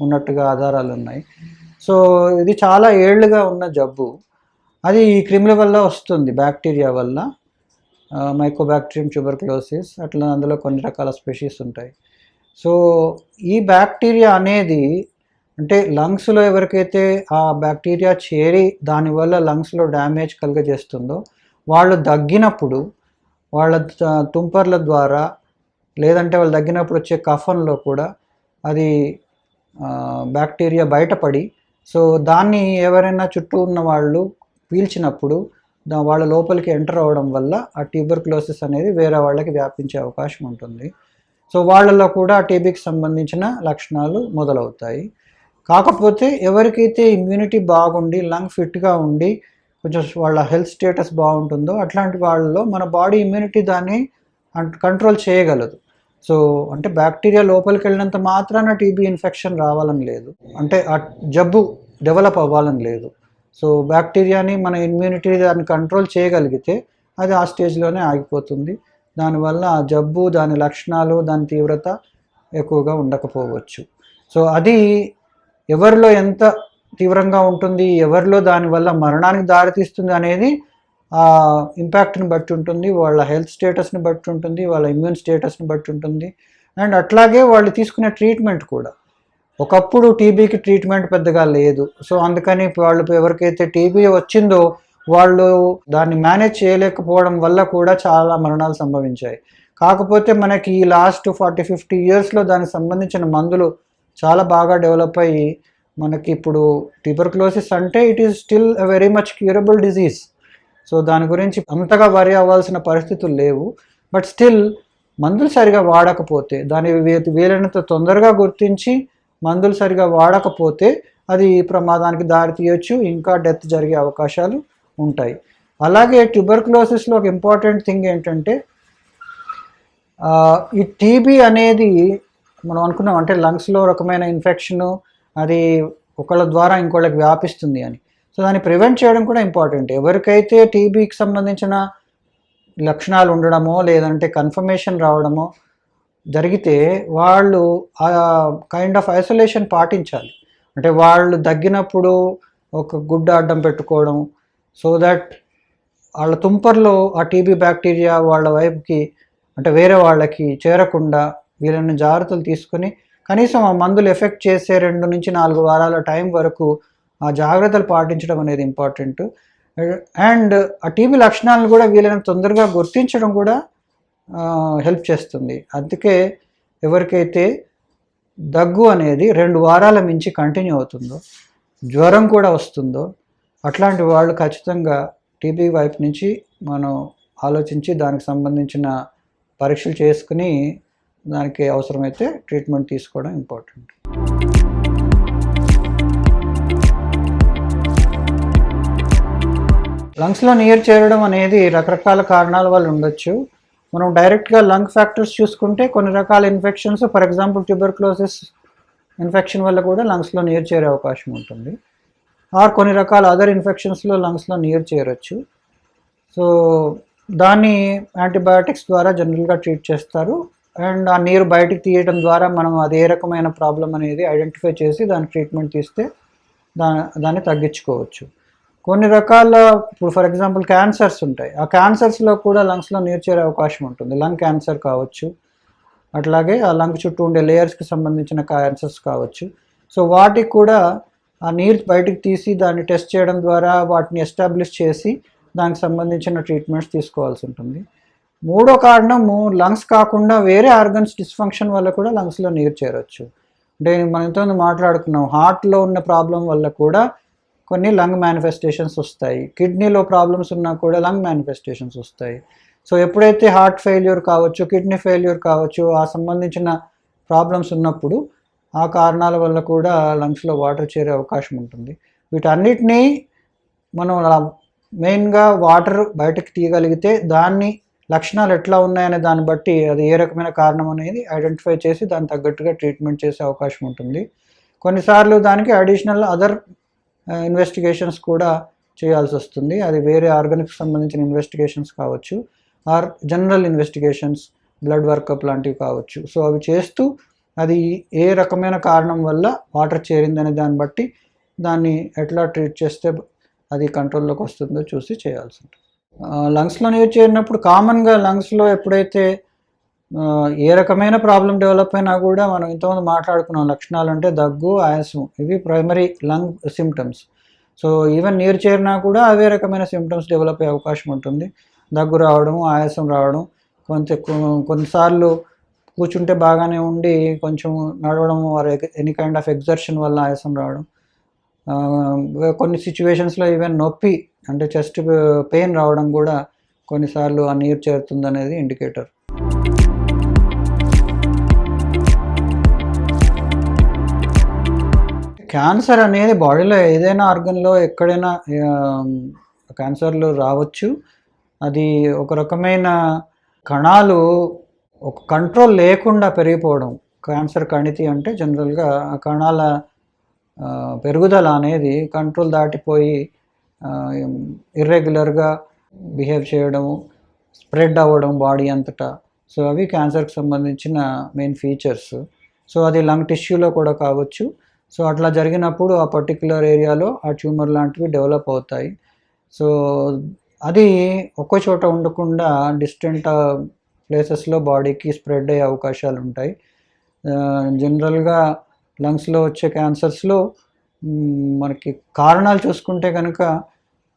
ఉన్నట్టుగా ఆధారాలు ఉన్నాయి. సో ఇది చాలా ఏళ్లుగా ఉన్న జబ్బు. అది ఈ క్రిముల వల్ల వస్తుంది, బ్యాక్టీరియా వల్ల, మైకోబాక్టీరియం ట్యూబర్క్యులోసిస్. అట్లా అందులో కొన్ని రకాల స్పెషీస్ ఉంటాయి. సో ఈ బ్యాక్టీరియా అనేది అంటే లంగ్స్లో ఎవరికైతే ఆ బ్యాక్టీరియా చేరి దానివల్ల లంగ్స్లో డ్యామేజ్ కలుగజేస్తుందో వాళ్ళు దగ్గినప్పుడు వాళ్ళ తుంపర్ల ద్వారా, లేదంటే వాళ్ళు దగ్గినప్పుడు వచ్చే కఫంలో కూడా అది బ్యాక్టీరియా బయటపడి, సో దాన్ని ఎవరైనా చుట్టూ ఉన్న వాళ్ళు పీల్చినప్పుడు వాళ్ళ లోపలికి ఎంటర్ అవ్వడం వల్ల ఆ ట్యూబర్క్యులోసిస్ అనేది వేరే వాళ్ళకి వ్యాపించే అవకాశం ఉంటుంది. సో వాళ్ళలో కూడా టీబీకి సంబంధించిన లక్షణాలు మొదలవుతాయి. కాకపోతే ఎవరికైతే ఇమ్యూనిటీ బాగుండి లంగ్ ఫిట్గా ఉండి కొంచెం వాళ్ళ హెల్త్ స్టేటస్ బాగుంటుందో అట్లాంటి వాళ్ళలో మన బాడీ ఇమ్యూనిటీ దాన్ని కంట్రోల్ చేయగలదు. సో అంటే బ్యాక్టీరియా లోపలికి వెళ్ళినంత మాత్రాన టీబీ ఇన్ఫెక్షన్ రావాలని లేదు, అంటే ఆ జబ్బు డెవలప్ అవ్వాలని లేదు. సో బ్యాక్టీరియాని మన ఇమ్యూనిటీ దాన్ని కంట్రోల్ చేయగలిగితే అది ఆ స్టేజ్లోనే ఆగిపోతుంది. దానివల్ల ఆ జబ్బు, దాని లక్షణాలు, దాని తీవ్రత ఎక్కువగా ఉండకపోవచ్చు. సో అది ఎవరిలో ఎంత తీవ్రంగా ఉంటుంది, ఎవరిలో దానివల్ల మరణానికి దారితీస్తుంది అనేది ఆ ఇంపాక్ట్ని బట్టి ఉంటుంది, వాళ్ళ హెల్త్ స్టేటస్ని బట్టి ఉంటుంది, వాళ్ళ ఇమ్యూన్ స్టేటస్ని బట్టి ఉంటుంది. అండ్ అట్లాగే వాళ్ళు తీసుకునే ట్రీట్మెంట్ కూడా. ఒకప్పుడు టీబీకి ట్రీట్మెంట్ పెద్దగా లేదు. సో అందుకని వాళ్ళు ఎవరికైతే టీబీ వచ్చిందో వాళ్ళు దాన్ని మేనేజ్ చేయలేకపోవడం వల్ల కూడా చాలా మరణాలు సంభవించాయి. కాకపోతే మనకి ఈ లాస్ట్ 40-50 ఇయర్స్లో దానికి సంబంధించిన మందులు చాలా బాగా డెవలప్ అయ్యి మనకి ఇప్పుడు ట్యూబర్క్యులోసిస్ అంటే it is still a very much curable disease. So దాని గురించి అంతగా వరి అవ్వాల్సిన పరిస్థితులు లేవు. బట్ స్టిల్ మందులు సరిగా వాడకపోతే, దాని వీలైనంత తొందరగా గుర్తించి మందులు సరిగా వాడకపోతే అది ప్రమాదానికి దారితీయొచ్చు, ఇంకా డెత్ జరిగే అవకాశాలు ఉంటాయి. అలాగే ట్యూబర్క్యులోసిస్లో ఒక ఇంపార్టెంట్ థింగ్ ఏంటంటే ఈ టీబీ అనేది మనం అనుకున్నాం అంటే లంగ్స్లో రకమైన ఇన్ఫెక్షను, అది ఒకళ్ళ ద్వారా ఇంకోళ్ళకి వ్యాపిస్తుంది అని. సో దాన్ని ప్రివెంట్ చేయడం కూడా ఇంపార్టెంట్. ఎవరికైతే టీబీకి సంబంధించిన లక్షణాలు ఉండడమో లేదంటే కన్ఫర్మేషన్ రావడమో జరిగితే వాళ్ళు ఆ కైండ్ ఆఫ్ ఐసోలేషన్ పాటించాలి. అంటే వాళ్ళు దగ్గినప్పుడు ఒక గుడ్డ అడ్డం పెట్టుకోవడం, సో దట్ వాళ్ళ తుంపర్లో ఆ టీబీ బ్యాక్టీరియా వాళ్ళ వైపుకి అంటే వేరే వాళ్ళకి చేరకుండా వీళ్ళని జాగ్రత్తలు తీసుకుని కనీసం ఆ మందులు ఎఫెక్ట్ చేసే 2 నుంచి 4 వారాల టైం వరకు ఆ జాగ్రత్తలు పాటించడం అనేది ఇంపార్టెంట్. అండ్ ఆ టీబీ లక్షణాలను కూడా వీళ్ళని తొందరగా గుర్తించడం కూడా హెల్ప్ చేస్తుంది. అందుకే ఎవరికైతే దగ్గు అనేది 2 వారాల మించి కంటిన్యూ అవుతుందో, జ్వరం కూడా వస్తుందో అట్లాంటి వాళ్ళు ఖచ్చితంగా టీబీ వైపు నుంచి మనం ఆలోచించి దానికి సంబంధించిన పరీక్షలు చేసుకుని దానికి అవసరమైతే ట్రీట్మెంట్ తీసుకోవడం ఇంపార్టెంట్. లంగ్స్లో నీరు చేరడం అనేది రకరకాల కారణాల వల్ల ఉండొచ్చు. మనం డైరెక్ట్గా లంగ్ ఫ్యాక్టర్స్ చూసుకుంటే కొన్ని రకాల infections, for example tuberculosis infection వల్ల కూడా లంగ్స్లో నీరు చేరే అవకాశం ఉంటుంది. ఆర్ కొన్ని రకాల అదర్ ఇన్ఫెక్షన్స్లో లంగ్స్లో నీరు చేరొచ్చు. సో దాన్ని యాంటీబయాటిక్స్ ద్వారా జనరల్గా ట్రీట్ చేస్తారు. అండ్ ఆ నీరు బయటికి తీయడం ద్వారా మనం అది ఏ రకమైన ప్రాబ్లం అనేది ఐడెంటిఫై చేసి దానికి ట్రీట్మెంట్ తీస్తే దాన్ని తగ్గించుకోవచ్చు. కొన్ని రకాల ఇప్పుడు ఫర్ ఎగ్జాంపుల్ క్యాన్సర్స్ ఉంటాయి. ఆ క్యాన్సర్స్లో కూడా లంగ్స్లో నీరు చేరే అవకాశం ఉంటుంది. లంగ్ క్యాన్సర్ కావచ్చు, అట్లాగే ఆ లంగ్ చుట్టూ ఉండే లేయర్స్కి సంబంధించిన క్యాన్సర్స్ కావచ్చు. సో వాటికి కూడా ఆ నీరు బయటికి తీసి దాన్ని టెస్ట్ చేయడం ద్వారా వాటిని ఎస్టాబ్లిష్ చేసి దానికి సంబంధించిన ట్రీట్మెంట్స్ తీసుకోవాల్సి ఉంటుంది. మూడో కారణము లంగ్స్ కాకుండా వేరే ఆర్గన్స్ డిస్ఫంక్షన్ వల్ల కూడా లంగ్స్లో నీరు చేరవచ్చు. అంటే మనం ఇంతకుముందు మాట్లాడుకున్నాం, హార్ట్లో ఉన్న ప్రాబ్లం వల్ల కూడా కొన్ని లంగ్ మేనిఫెస్టేషన్స్ వస్తాయి, కిడ్నీలో ప్రాబ్లమ్స్ ఉన్నా కూడా లంగ్ మేనిఫెస్టేషన్స్ వస్తాయి. సో ఎప్పుడైతే హార్ట్ ఫెయిల్యూర్ కావచ్చు, కిడ్నీ ఫెయిల్యూర్ కావచ్చు, ఆ సంబంధించిన ప్రాబ్లమ్స్ ఉన్నప్పుడు ఆ కారణాల వల్ల కూడా లంగ్స్లో వాటర్ చేరే అవకాశం ఉంటుంది. వీటన్నిటినీ మనం మెయిన్గా వాటర్ బయటకు తీయగలిగితే దాన్ని లక్షణాలు ఎట్లా ఉన్నాయనే దాన్ని బట్టి అది ఏ రకమైన కారణం అనేది ఐడెంటిఫై చేసి దానికి తగ్గట్టుగా ట్రీట్మెంట్ చేసే అవకాశం ఉంటుంది. కొన్నిసార్లు దానికి అడిషనల్ అదర్ ఇన్వెస్టిగేషన్స్ కూడా చేయాల్సి వస్తుంది. అది వేరే ఆర్గానిక్స్ సంబంధించిన ఇన్వెస్టిగేషన్స్ కావచ్చు, or general investigations, blood workup లాంటివి కావచ్చు. సో అవి చేస్తూ అది ఏ రకమైన కారణం వల్ల వాటర్ చేరిందనే దాన్ని బట్టి దాన్ని ఎట్లా ట్రీట్ చేస్తే అది కంట్రోల్లోకి వస్తుందో చూసి చేయాల్సి ఉంటుంది. లంగ్స్లో నీరు చేరినప్పుడు కామన్గా లంగ్స్లో ఎప్పుడైతే ఏ రకమైన ప్రాబ్లం డెవలప్ అయినా కూడా మనం ఇంతకుముందు మాట్లాడుకున్నాం, లక్షణాలు అంటే దగ్గు, ఆయాసం, ఇవి primary lung symptoms. So even నీరు చేరినా కూడా అవే రకమైన సిమ్టమ్స్ డెవలప్ అయ్యే అవకాశం ఉంటుంది. దగ్గు రావడం, ఆయాసం రావడం, కొన్నిసార్లు కూర్చుంటే బాగానే ఉండి కొంచెం నడవడం or any kind of exertion వల్ల ఆయాసం రావడం, కొన్ని సిచ్యువేషన్స్లో ఈవెన్ నొప్పి అంటే చెస్ట్ పెయిన్ రావడం కూడా కొన్నిసార్లు ఆ నీరు చేరుతుంది అనేది ఇండికేటర్. క్యాన్సర్ అనేది బాడీలో ఏదైనా ఆర్గన్లో ఎక్కడైనా క్యాన్సర్లు రావచ్చు. అది ఒక రకమైన కణాలు ఒక కంట్రోల్ లేకుండా పెరిగిపోవడం క్యాన్సర్ కణితి అంటే జనరల్గా ఆ కణాల పెరుగుదల అనేది కంట్రోల్ దాటిపోయి ఇర్రెగ్యులర్గా బిహేవ్ చేయడము, స్ప్రెడ్ అవ్వడం బాడీ అంతటా. సో అవి క్యాన్సర్కి సంబంధించిన మెయిన్ ఫీచర్స్. సో అది లంగ్ టిష్యూలో కూడా కావచ్చు. సో అట్లా జరిగినప్పుడు ఆ పర్టిక్యులర్ ఏరియాలో ఆ ట్యూమర్ లాంటివి డెవలప్ అవుతాయి. సో అది ఒక్కో చోట ఉండకుండా డిస్టెంట్ ప్లేసెస్లో బాడీకి స్ప్రెడ్ అయ్యే అవకాశాలు ఉంటాయి. జనరల్గా లంగ్స్లో వచ్చే క్యాన్సర్స్లో మనకి కారణాలు చూసుకుంటే కనుక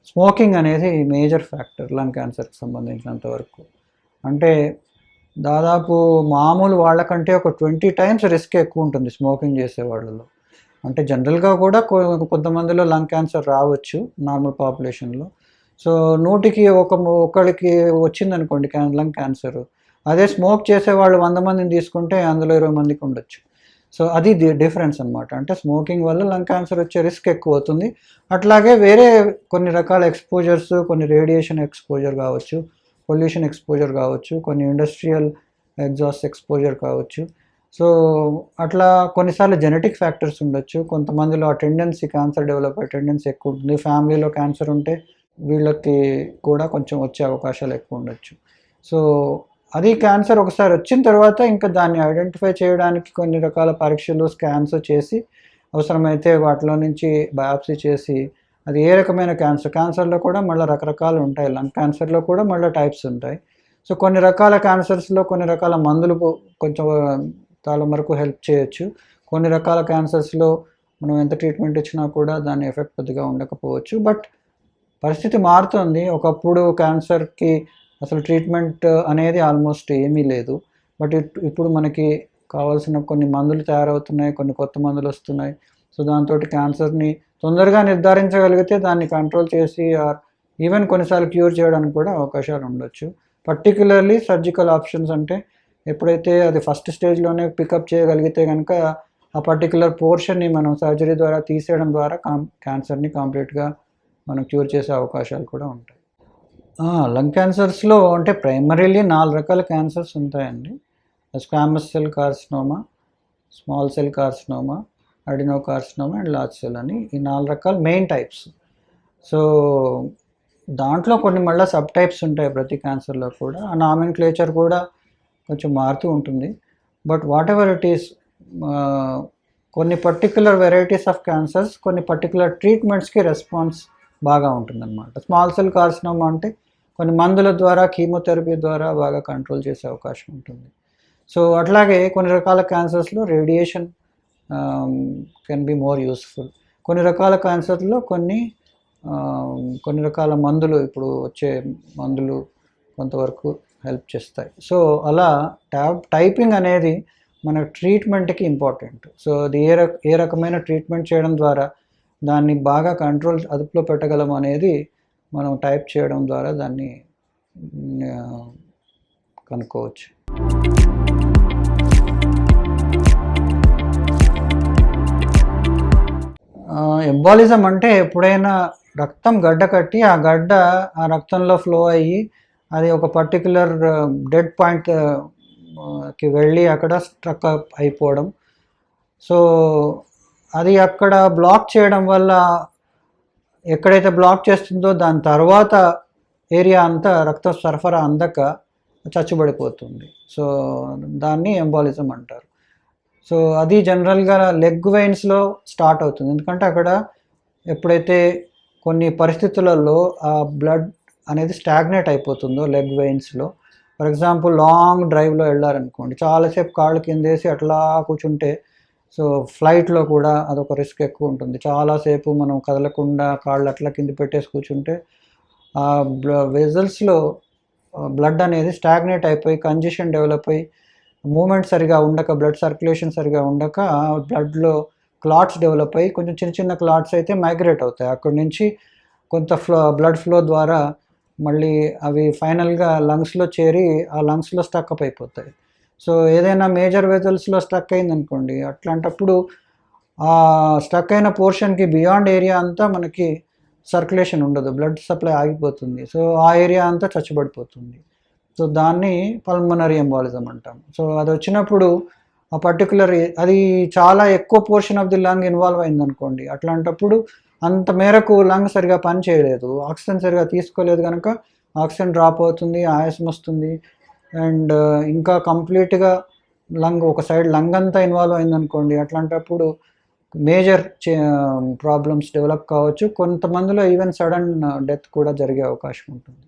స్మోకింగ్ అనేది మేజర్ ఫ్యాక్టర్ లంగ్ క్యాన్సర్కి సంబంధించినంత వరకు. అంటే దాదాపు మామూలు వాళ్ళకంటే ఒక 20 times రిస్క్ ఎక్కువ ఉంటుంది స్మోకింగ్ చేసే వాళ్ళలో. అంటే జనరల్గా కూడా కొంతమందిలో లంగ్ క్యాన్సర్ రావచ్చు నార్మల్ పాపులేషన్లో. సో 100కి ఒకళ్ళకి వచ్చిందనుకోండి లంగ్ క్యాన్సర్, అదే స్మోక్ చేసేవాళ్ళు 100 మందిని తీసుకుంటే అందులో 20 మందికి ఉండొచ్చు. సో అది డిఫరెన్స్ అనమాట. అంటే స్మోకింగ్ వల్ల లంగ్ క్యాన్సర్ వచ్చే రిస్క్ ఎక్కువ అవుతుంది. అట్లాగే వేరే కొన్ని రకాల ఎక్స్పోజర్స్, కొన్ని రేడియేషన్ ఎక్స్పోజర్ కావచ్చు, పొల్యూషన్ ఎక్స్పోజర్ కావచ్చు, కొన్ని ఇండస్ట్రియల్ ఎగ్జాస్ట్ ఎక్స్పోజర్ కావచ్చు. సో అట్లా కొన్నిసార్లు జెనెటిక్ ఫ్యాక్టర్స్ ఉండొచ్చు. కొంతమందిలో ఆ టెండెన్సీ క్యాన్సర్ డెవలప్ అయ్యే టెండెన్సీ ఎక్కువ ఉంటుంది. ఫ్యామిలీలో క్యాన్సర్ ఉంటే వీళ్ళకి కూడా కొంచెం వచ్చే అవకాశాలు ఎక్కువ ఉండొచ్చు. సో అది క్యాన్సర్ ఒకసారి వచ్చిన తర్వాత ఇంకా దాన్ని ఐడెంటిఫై చేయడానికి కొన్ని రకాల పరీక్షలు, స్కాన్స్ చేసి అవసరమైతే వాటిలో నుంచి బయాప్సీ చేసి అది ఏ రకమైన క్యాన్సర్లో కూడా మళ్ళీ రకరకాలు ఉంటాయి. లంగ్ క్యాన్సర్లో కూడా మళ్ళీ టైప్స్ ఉంటాయి. సో కొన్ని రకాల క్యాన్సర్స్లో కొన్ని రకాల మందులు కొంచెం చాలా వరకు హెల్ప్ చేయొచ్చు. కొన్ని రకాల క్యాన్సర్స్లో మనం ఎంత ట్రీట్మెంట్ ఇచ్చినా కూడా దాని ఎఫెక్ట్ పెద్దగా ఉండకపోవచ్చు. బట్ పరిస్థితి మారుతుంది. ఒకప్పుడు క్యాన్సర్కి అసలు ట్రీట్మెంట్ అనేది ఆల్మోస్ట్ ఏమీ లేదు. బట్ ఇప్పుడు మనకి కావాల్సిన కొన్ని మందులు తయారవుతున్నాయి, కొన్ని కొత్త మందులు వస్తున్నాయి. సో దాంతో క్యాన్సర్ని తొందరగా నిర్ధారించగలిగితే దాన్ని కంట్రోల్ చేసి ఈవెన్ కొన్నిసార్లు క్యూర్ చేయడానికి కూడా అవకాశాలు ఉండొచ్చు. పర్టికులర్లీ సర్జికల్ ఆప్షన్స్ అంటే ఎప్పుడైతే అది ఫస్ట్ స్టేజ్లోనే పికప్ చేయగలిగితే కనుక ఆ పర్టికులర్ పోర్షన్ని మనం సర్జరీ ద్వారా తీసేయడం ద్వారా క్యాన్సర్ని కంప్లీట్గా మనం క్యూర్ చేసే అవకాశాలు కూడా ఉంటాయి. లంగ్ క్యాన్సర్స్లో అంటే ప్రైమరీలీ 4 రకాల క్యాన్సర్స్ ఉంటాయండి. Squamous cell carcinoma, small cell carcinoma, adenocarcinoma and large cell అని ఈ 4 రకాల మెయిన్ టైప్స్. సో దాంట్లో కొన్ని మళ్ళీ సబ్ టైప్స్ ఉంటాయి ప్రతి క్యాన్సర్లో కూడా. ఆ నామిన్క్లేచర్ కూడా కొంచెం మారుతూ ఉంటుంది. But what ever it is, కొన్ని పర్టికులర్ వెరైటీస్ ఆఫ్ క్యాన్సర్స్ కొన్ని పర్టికులర్ ట్రీట్మెంట్స్కి రెస్పాన్స్ బాగా ఉంటుందన్నమాట. స్మాల్ సెల్ కార్సినోమా అంటే కొన్ని మందుల ద్వారా, కీమోథెరపీ ద్వారా బాగా కంట్రోల్ చేసే అవకాశం ఉంటుంది. సో అట్లాగే కొన్ని రకాల క్యాన్సర్స్లో radiation can be more useful. కొన్ని రకాల క్యాన్సర్లో కొన్ని రకాల మందులు, ఇప్పుడు వచ్చే మందులు కొంతవరకు హెల్ప్ చేస్తాయి. సో అలా టైపింగ్ అనేది మన ట్రీట్మెంట్కి ఇంపార్టెంట్. సో అది ఏ రకమైన ట్రీట్మెంట్ చేయడం ద్వారా దాన్ని బాగా అదుపులో పెట్టగలం అనేది మనం టైప్ చేయడం ద్వారా దాన్ని కనుక్కోవచ్చు. ఎంబాలిజం అంటే ఎప్పుడైనా రక్తం గడ్డ కట్టి ఆ రక్తంలో ఫ్లో అయ్యి అది ఒక పర్టిక్యులర్ డెడ్ పాయింట్ కి వెళ్ళి అక్కడ స్ట్రక్ అయిపోవడం. సో అది అక్కడ బ్లాక్ చేయడం వల్ల ఎక్కడైతే బ్లాక్ చేస్తుందో దాని తర్వాత ఏరియా అంతా రక్త సరఫరా అందక చచ్చుబడిపోతుంది. సో దాన్ని ఎంబాలిజం అంటారు. సో అది జనరల్గా లెగ్ వెయిన్స్లో స్టార్ట్ అవుతుంది. ఎందుకంటే అక్కడ ఎప్పుడైతే కొన్ని పరిస్థితులలో ఆ బ్లడ్ అనేది స్టాగ్నేట్ అయిపోతుందో లెగ్ వెయిన్స్లో, ఫర్ ఎగ్జాంపుల్ లాంగ్ డ్రైవ్లో వెళ్ళారనుకోండి, చాలాసేపు కాళ్ళు కిందేసి అట్లా కూర్చుంటే, సో ఫ్లైట్లో కూడా అదొక రిస్క్ ఎక్కువ ఉంటుంది. చాలాసేపు మనం కదలకుండా కాళ్ళు అట్లా కింద పెట్టేసి కూర్చుంటే ఆ వెజల్స్లో బ్లడ్ అనేది స్టాగ్నేట్ అయిపోయి కంజెషన్ డెవలప్ అయ్యి మూమెంట్ సరిగా ఉండక, బ్లడ్ సర్క్యులేషన్ సరిగా ఉండక బ్లడ్లో క్లాట్స్ డెవలప్ అయ్యి కొంచెం చిన్న చిన్న క్లాట్స్ అయితే మైగ్రేట్ అవుతాయి. అక్కడి నుంచి కొంత బ్లడ్ ఫ్లో ద్వారా మళ్ళీ అవి ఫైనల్గా లంగ్స్లో చేరి ఆ లంగ్స్లో స్టక్ అప్ అయిపోతాయి. సో ఏదైనా మేజర్ వెజల్స్లో స్టక్ అయిందనుకోండి, అట్లాంటప్పుడు ఆ స్టక్ అయిన పోర్షన్కి బియాండ్ ఏరియా అంతా మనకి సర్క్యులేషన్ ఉండదు, బ్లడ్ సప్లై ఆగిపోతుంది. సో ఆ ఏరియా అంతా చచ్చుబడిపోతుంది. సో దాన్ని పల్మనరీ ఎంబాలిజం అంటాం. సో అది వచ్చినప్పుడు ఆ పర్టికులర్ అది చాలా ఎక్కువ portion of the lung involve అయిందనుకోండి, అట్లాంటప్పుడు అంత మేరకు లంగ్ సరిగా పని చేయలేదు, ఆక్సిజన్ సరిగా తీసుకోలేదు కనుక ఆక్సిజన్ డ్రాప్ అవుతుంది, ఆయాసం వస్తుంది. అండ్ ఇంకా కంప్లీట్గా ఒక సైడ్ లంగ్ అంతా ఇన్వాల్వ్ అయిందనుకోండి, అట్లాంటప్పుడు మేజర్ ప్రాబ్లమ్స్ డెవలప్ కావచ్చు. కొంతమందిలో ఈవెన్ సడన్ డెత్ కూడా జరిగే అవకాశం ఉంటుంది.